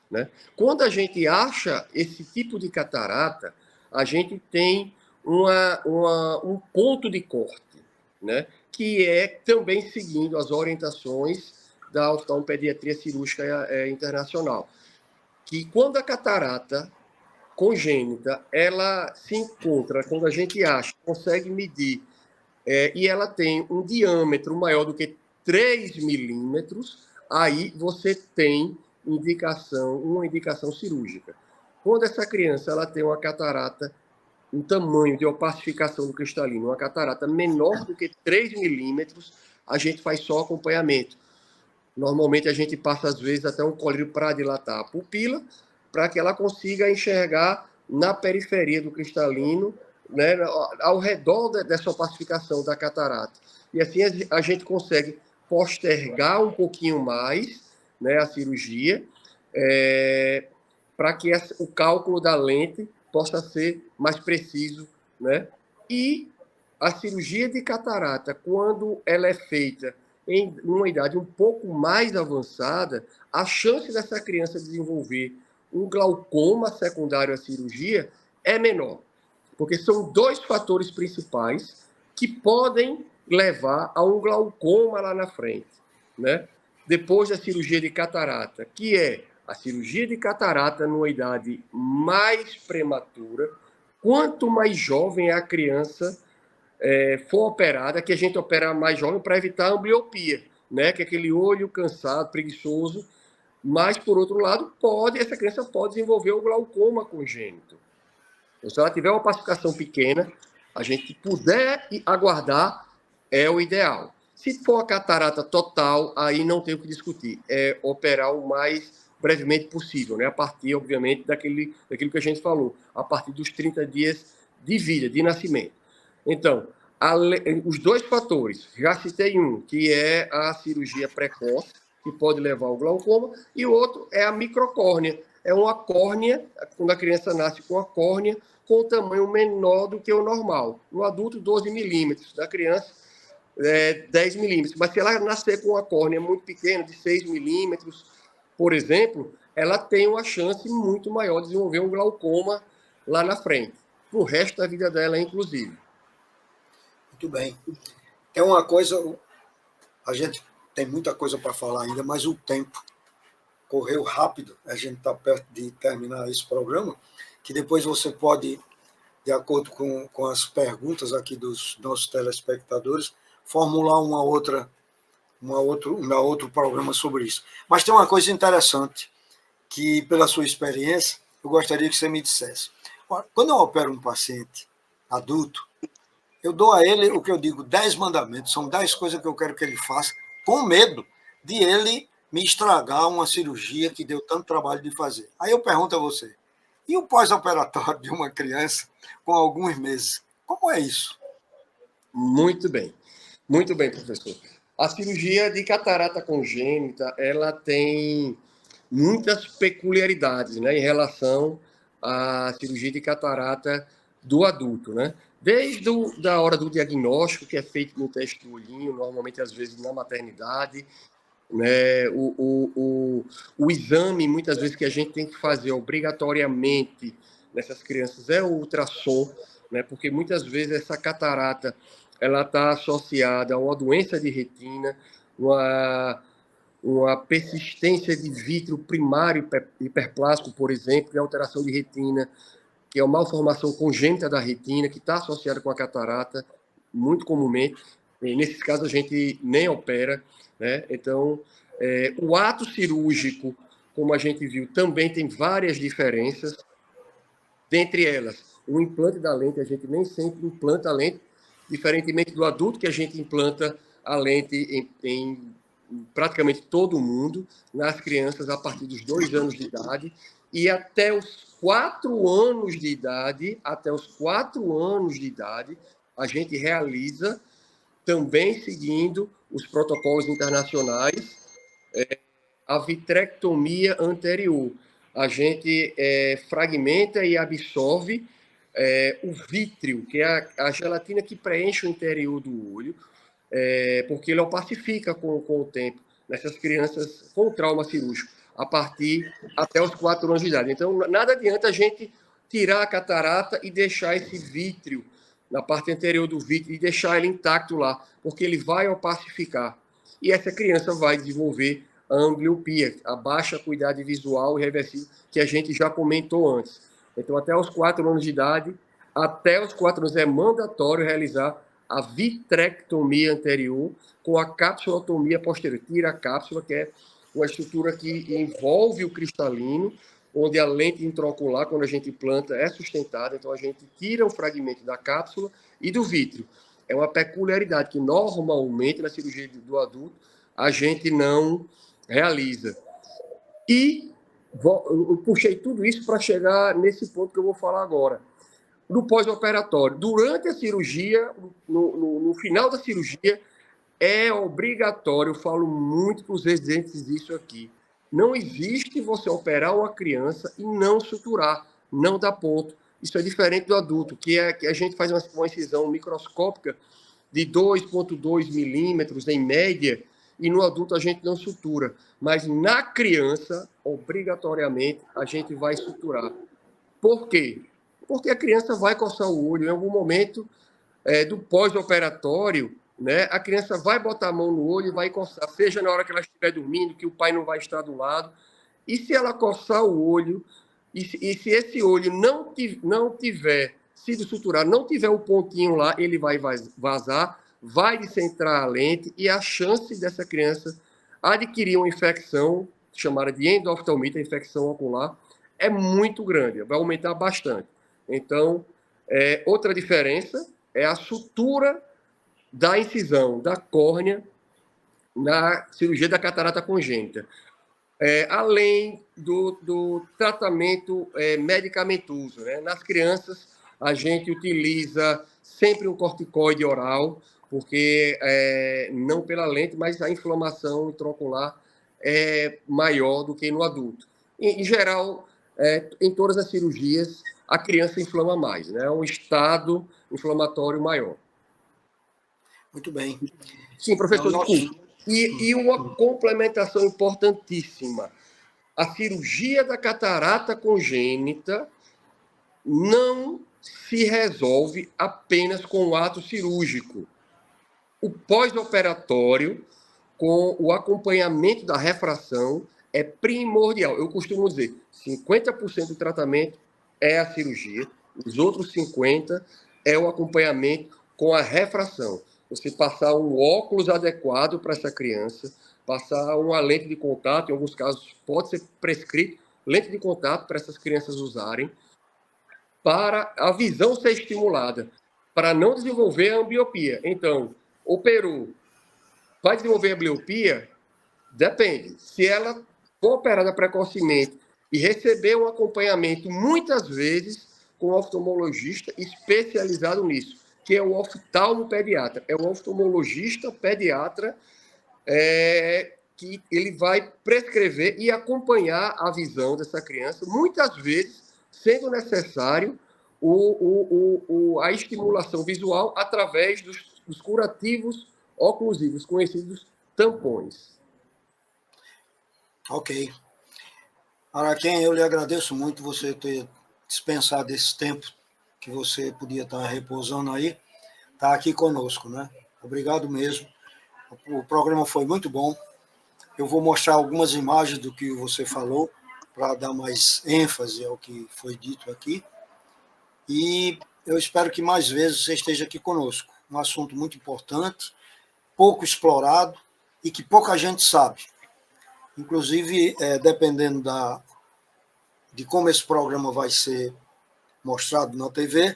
né? Quando a gente acha esse tipo de catarata, a gente tem um ponto de corte, né, que é também seguindo as orientações da oftalmopediatria cirúrgica internacional, que quando a catarata congênita, ela se encontra, quando a gente acha, consegue medir, e ela tem um diâmetro maior do que 3 milímetros, aí você tem uma indicação cirúrgica. Quando essa criança ela tem uma catarata, um tamanho de opacificação do cristalino, uma catarata menor do que 3 milímetros, a gente faz só acompanhamento. Normalmente a gente passa, às vezes, até um colírio para dilatar a pupila, para que ela consiga enxergar na periferia do cristalino, né, ao redor dessa opacificação da catarata. E assim a gente consegue postergar um pouquinho mais, né, a cirurgia, para que o cálculo da lente possa ser mais preciso, né? E a cirurgia de catarata, quando ela é feita em uma idade um pouco mais avançada, a chance dessa criança desenvolver um glaucoma secundário à cirurgia é menor, porque são 2 fatores principais que podem levar a um glaucoma lá na frente, né? Depois da cirurgia de catarata, que é a cirurgia de catarata numa idade mais prematura, quanto mais jovem a criança for operada, que a gente opera mais jovem para evitar a ambliopia, né? Que é aquele olho cansado, preguiçoso, mas, por outro lado, essa criança pode desenvolver o glaucoma congênito. Então, se ela tiver uma opacificação pequena, a gente puder aguardar, é o ideal. Se for a catarata total, aí não tem o que discutir. É operar o mais brevemente possível, né? A partir, obviamente, daquilo que a gente falou, a partir dos 30 dias de vida, de nascimento. Então, os dois fatores, já citei um, que é a cirurgia precoce, que pode levar ao glaucoma, e o outro é a microcórnea. É uma córnea, quando a criança nasce com a córnea, com um tamanho menor do que o normal. No adulto, 12 milímetros. Da criança, 10 milímetros. Mas se ela nascer com uma córnea muito pequena, de 6 milímetros, por exemplo, ela tem uma chance muito maior de desenvolver um glaucoma lá na frente. Para o resto da vida dela, inclusive. Muito bem. É uma coisa, a gente tem muita coisa para falar ainda, mas o tempo correu rápido. A gente está perto de terminar esse programa, que depois você pode, de acordo com as perguntas aqui dos nossos telespectadores, formular outro programa sobre isso. Mas tem uma coisa interessante, que pela sua experiência, eu gostaria que você me dissesse. Quando eu opero um paciente adulto, eu dou a ele o que eu digo, 10 mandamentos, são 10 coisas que eu quero que ele faça, com medo de ele me estragar uma cirurgia que deu tanto trabalho de fazer. Aí eu pergunto a você, e o pós-operatório de uma criança com alguns meses? Como é isso? Muito bem, professor. A cirurgia de catarata congênita, ela tem muitas peculiaridades, né, em relação à cirurgia de catarata do adulto, né? Desde a hora do diagnóstico, que é feito no teste do olhinho, normalmente, às vezes, na maternidade, né? O exame, muitas vezes, que a gente tem que fazer obrigatoriamente nessas crianças é o ultrassom, né? Porque, muitas vezes, essa catarata ela está associada a uma doença de retina, uma persistência de vítreo primário hiperplástico, por exemplo, e alteração de retina, que é uma malformação congênita da retina, que está associada com a catarata, muito comumente. E nesses casos, a gente nem opera, né? Então, o ato cirúrgico, como a gente viu, também tem várias diferenças. Dentre elas, o implante da lente, a gente nem sempre implanta a lente, diferentemente do adulto, que a gente implanta a lente em praticamente todo mundo, nas crianças a partir dos 2 anos de idade, e até os 4 anos de idade, a gente realiza, também seguindo os protocolos internacionais, a vitrectomia anterior. A gente fragmenta e absorve o vítreo, que é a gelatina que preenche o interior do olho, porque ele opacifica com o tempo nessas crianças com trauma cirúrgico, a partir até os 4 anos de idade. Então, nada adianta a gente tirar a catarata e deixar esse vítreo na parte anterior do vítreo e deixar ele intacto lá, porque ele vai opacificar. E essa criança vai desenvolver a ambliopia, a baixa acuidade visual irreversível, que a gente já comentou antes. Então, até os 4 anos de idade, até os 4 anos é mandatório realizar a vitrectomia anterior com a capsulotomia posterior. Tira a cápsula, que é uma estrutura que envolve o cristalino, onde a lente intraocular, quando a gente implanta, é sustentada. Então, a gente tira um fragmento da cápsula e do vítreo. É uma peculiaridade que, normalmente, na cirurgia do adulto, a gente não realiza. E eu puxei tudo isso para chegar nesse ponto que eu vou falar agora. No pós-operatório, durante a cirurgia, no final da cirurgia, é obrigatório, eu falo muito para os residentes isso aqui, não existe você operar uma criança e não suturar, não dar ponto. Isso é diferente do adulto, que a gente faz uma incisão microscópica de 2,2 milímetros em média, e no adulto a gente não sutura. Mas na criança, obrigatoriamente, a gente vai suturar. Por quê? Porque a criança vai coçar o olho em algum momento do pós-operatório, né? A criança vai botar a mão no olho e vai coçar, seja na hora que ela estiver dormindo, que o pai não vai estar do lado. E se ela coçar o olho, e se esse olho não tiver sido suturado, não tiver um pontinho lá, ele vai vazar, vai descentrar a lente, e a chance dessa criança adquirir uma infecção, chamada de endoftalmite, a infecção ocular, é muito grande, vai aumentar bastante. Então, outra diferença é a sutura da incisão, da córnea, na cirurgia da catarata congênita. Além do tratamento medicamentoso, né? Nas crianças, a gente utiliza sempre um corticoide oral, porque não pela lente, mas a inflamação intraocular é maior do que no adulto. Em geral, em todas as cirurgias, a criança inflama mais, né? É um estado inflamatório maior. Muito bem. Sim, professor, desculpe. E uma complementação importantíssima. A cirurgia da catarata congênita não se resolve apenas com o ato cirúrgico. O pós-operatório, com o acompanhamento da refração, é primordial. Eu costumo dizer, 50% do tratamento é a cirurgia, os outros 50% é o acompanhamento com a refração. Você passar um óculos adequado para essa criança, passar uma lente de contato, em alguns casos pode ser prescrito lente de contato para essas crianças usarem, para a visão ser estimulada, para não desenvolver a ambliopia. Então, operou, vai desenvolver a ambliopia? Depende. Se ela for operada precocemente e receber um acompanhamento, muitas vezes, com um oftalmologista especializado nisso, que é o oftalmopediatra. É o oftalmologista pediatra que ele vai prescrever e acompanhar a visão dessa criança, muitas vezes sendo necessário a estimulação visual através dos curativos oclusivos, conhecidos tampões. Ok. Araquém, eu lhe agradeço muito você ter dispensado esse tempo que você podia estar repousando aí, está aqui conosco, né? Obrigado mesmo. O programa foi muito bom. Eu vou mostrar algumas imagens do que você falou, para dar mais ênfase ao que foi dito aqui. E eu espero que mais vezes você esteja aqui conosco. Um assunto muito importante, pouco explorado e que pouca gente sabe. Inclusive, dependendo de como esse programa vai ser mostrado na TV,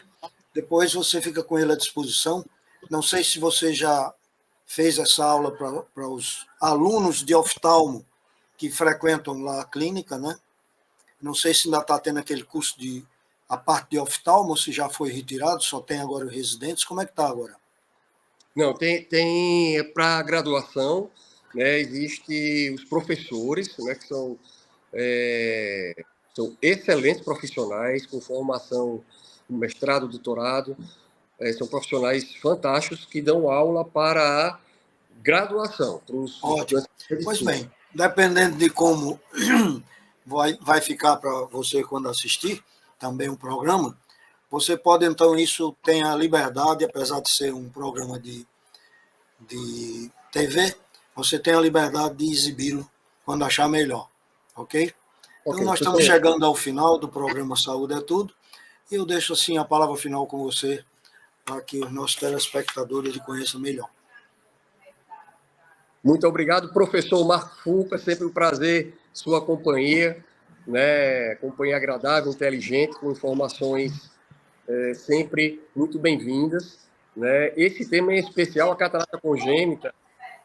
depois você fica com ele à disposição. Não sei se você já fez essa aula para os alunos de oftalmo que frequentam lá a clínica, né? Não sei se ainda está tendo aquele curso a parte de oftalmo, se já foi retirado, só tem agora os residentes. Como é que está agora? Não, tem para graduação, né? Existem os professores, né? Que são excelentes profissionais, com formação no mestrado, doutorado, são profissionais fantásticos que dão aula para a graduação. Ótimo. Pois bem, dependendo de como vai ficar para você quando assistir também um programa, você pode, então, isso tem a liberdade, apesar de ser um programa de TV, você tem a liberdade de exibi-lo quando achar melhor, ok? Então, nós estamos chegando ao final do programa Saúde é Tudo, e eu deixo, assim, a palavra final com você, para que os nossos telespectadores lhe conheçam melhor. Muito obrigado, professor Marco Fuca, sempre um prazer sua companhia, né? Companhia agradável, inteligente, com informações sempre muito bem-vindas, né? Esse tema em especial, a catarata congênita,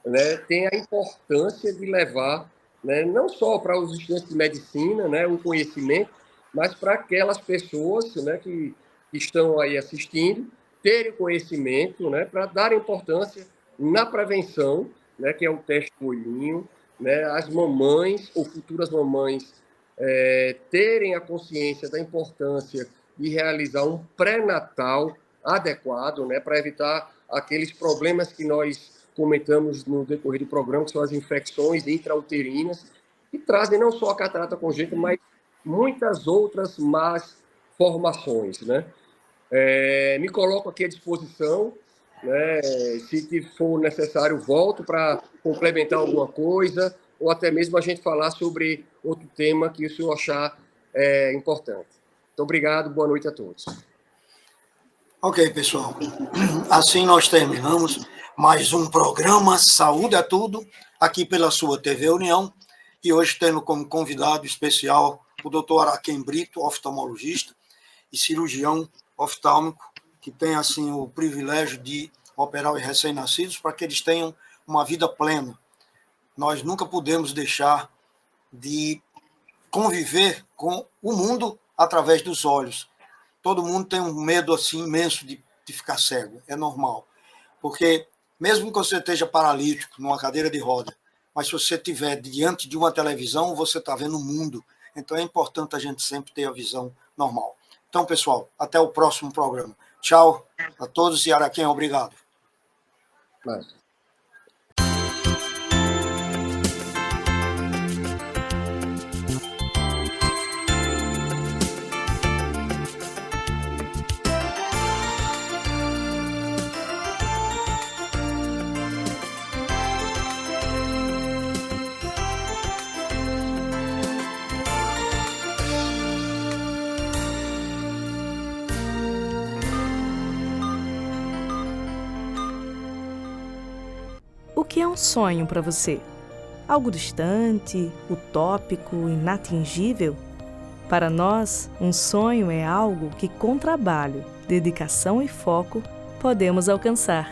né, tem a importância de levar, né, não só para os estudantes de medicina, né, o conhecimento, mas para aquelas pessoas, né, que estão aí assistindo, terem conhecimento, né, para dar importância na prevenção, né, que é o teste do olhinho, né, as mamães ou futuras mamães terem a consciência da importância de realizar um pré-natal adequado, né, para evitar aqueles problemas que nós comentamos no decorrer do programa, que são as infecções intrauterinas, que trazem não só a catarata congênita, mas muitas outras más formações, né? Me coloco aqui à disposição, né? Se for necessário, volto para complementar alguma coisa, ou até mesmo a gente falar sobre outro tema que o senhor achar importante. Muito obrigado, boa noite a todos. Ok, pessoal. Assim nós terminamos mais um programa Saúde é Tudo, aqui pela sua TV União, e hoje tendo como convidado especial o Dr. Araquém Brito, oftalmologista, e cirurgião oftálmico, que tem assim o privilégio de operar os recém-nascidos para que eles tenham uma vida plena. Nós nunca podemos deixar de conviver com o mundo através dos olhos. Todo mundo tem um medo assim imenso de ficar cego, é normal. Porque mesmo que você esteja paralítico, numa cadeira de roda, mas se você estiver diante de uma televisão, você está vendo o mundo. Então é importante a gente sempre ter a visão normal. Então, pessoal, até o próximo programa. Tchau a todos e Araquém, obrigado. Mas... O que é um sonho para você? Algo distante, utópico, inatingível? Para nós, um sonho é algo que, com trabalho, dedicação e foco, podemos alcançar.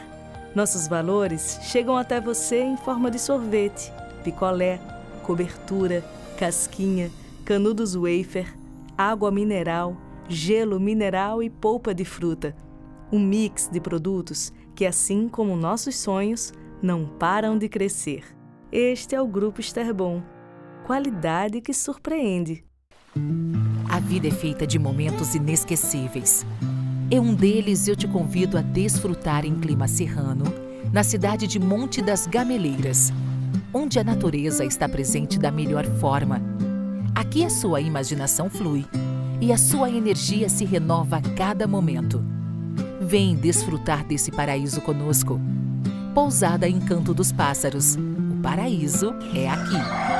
Nossos valores chegam até você em forma de sorvete, picolé, cobertura, casquinha, canudos wafer, água mineral, gelo mineral e polpa de fruta. Um mix de produtos que, assim como nossos sonhos, não param de crescer. Este é o Grupo Esterbon. Qualidade que surpreende. A vida é feita de momentos inesquecíveis. Em um deles eu te convido a desfrutar em clima serrano, na cidade de Monte das Gameleiras, onde a natureza está presente da melhor forma. Aqui a sua imaginação flui e a sua energia se renova a cada momento. Vem desfrutar desse paraíso conosco. Pousada Encanto dos Pássaros. O paraíso é aqui.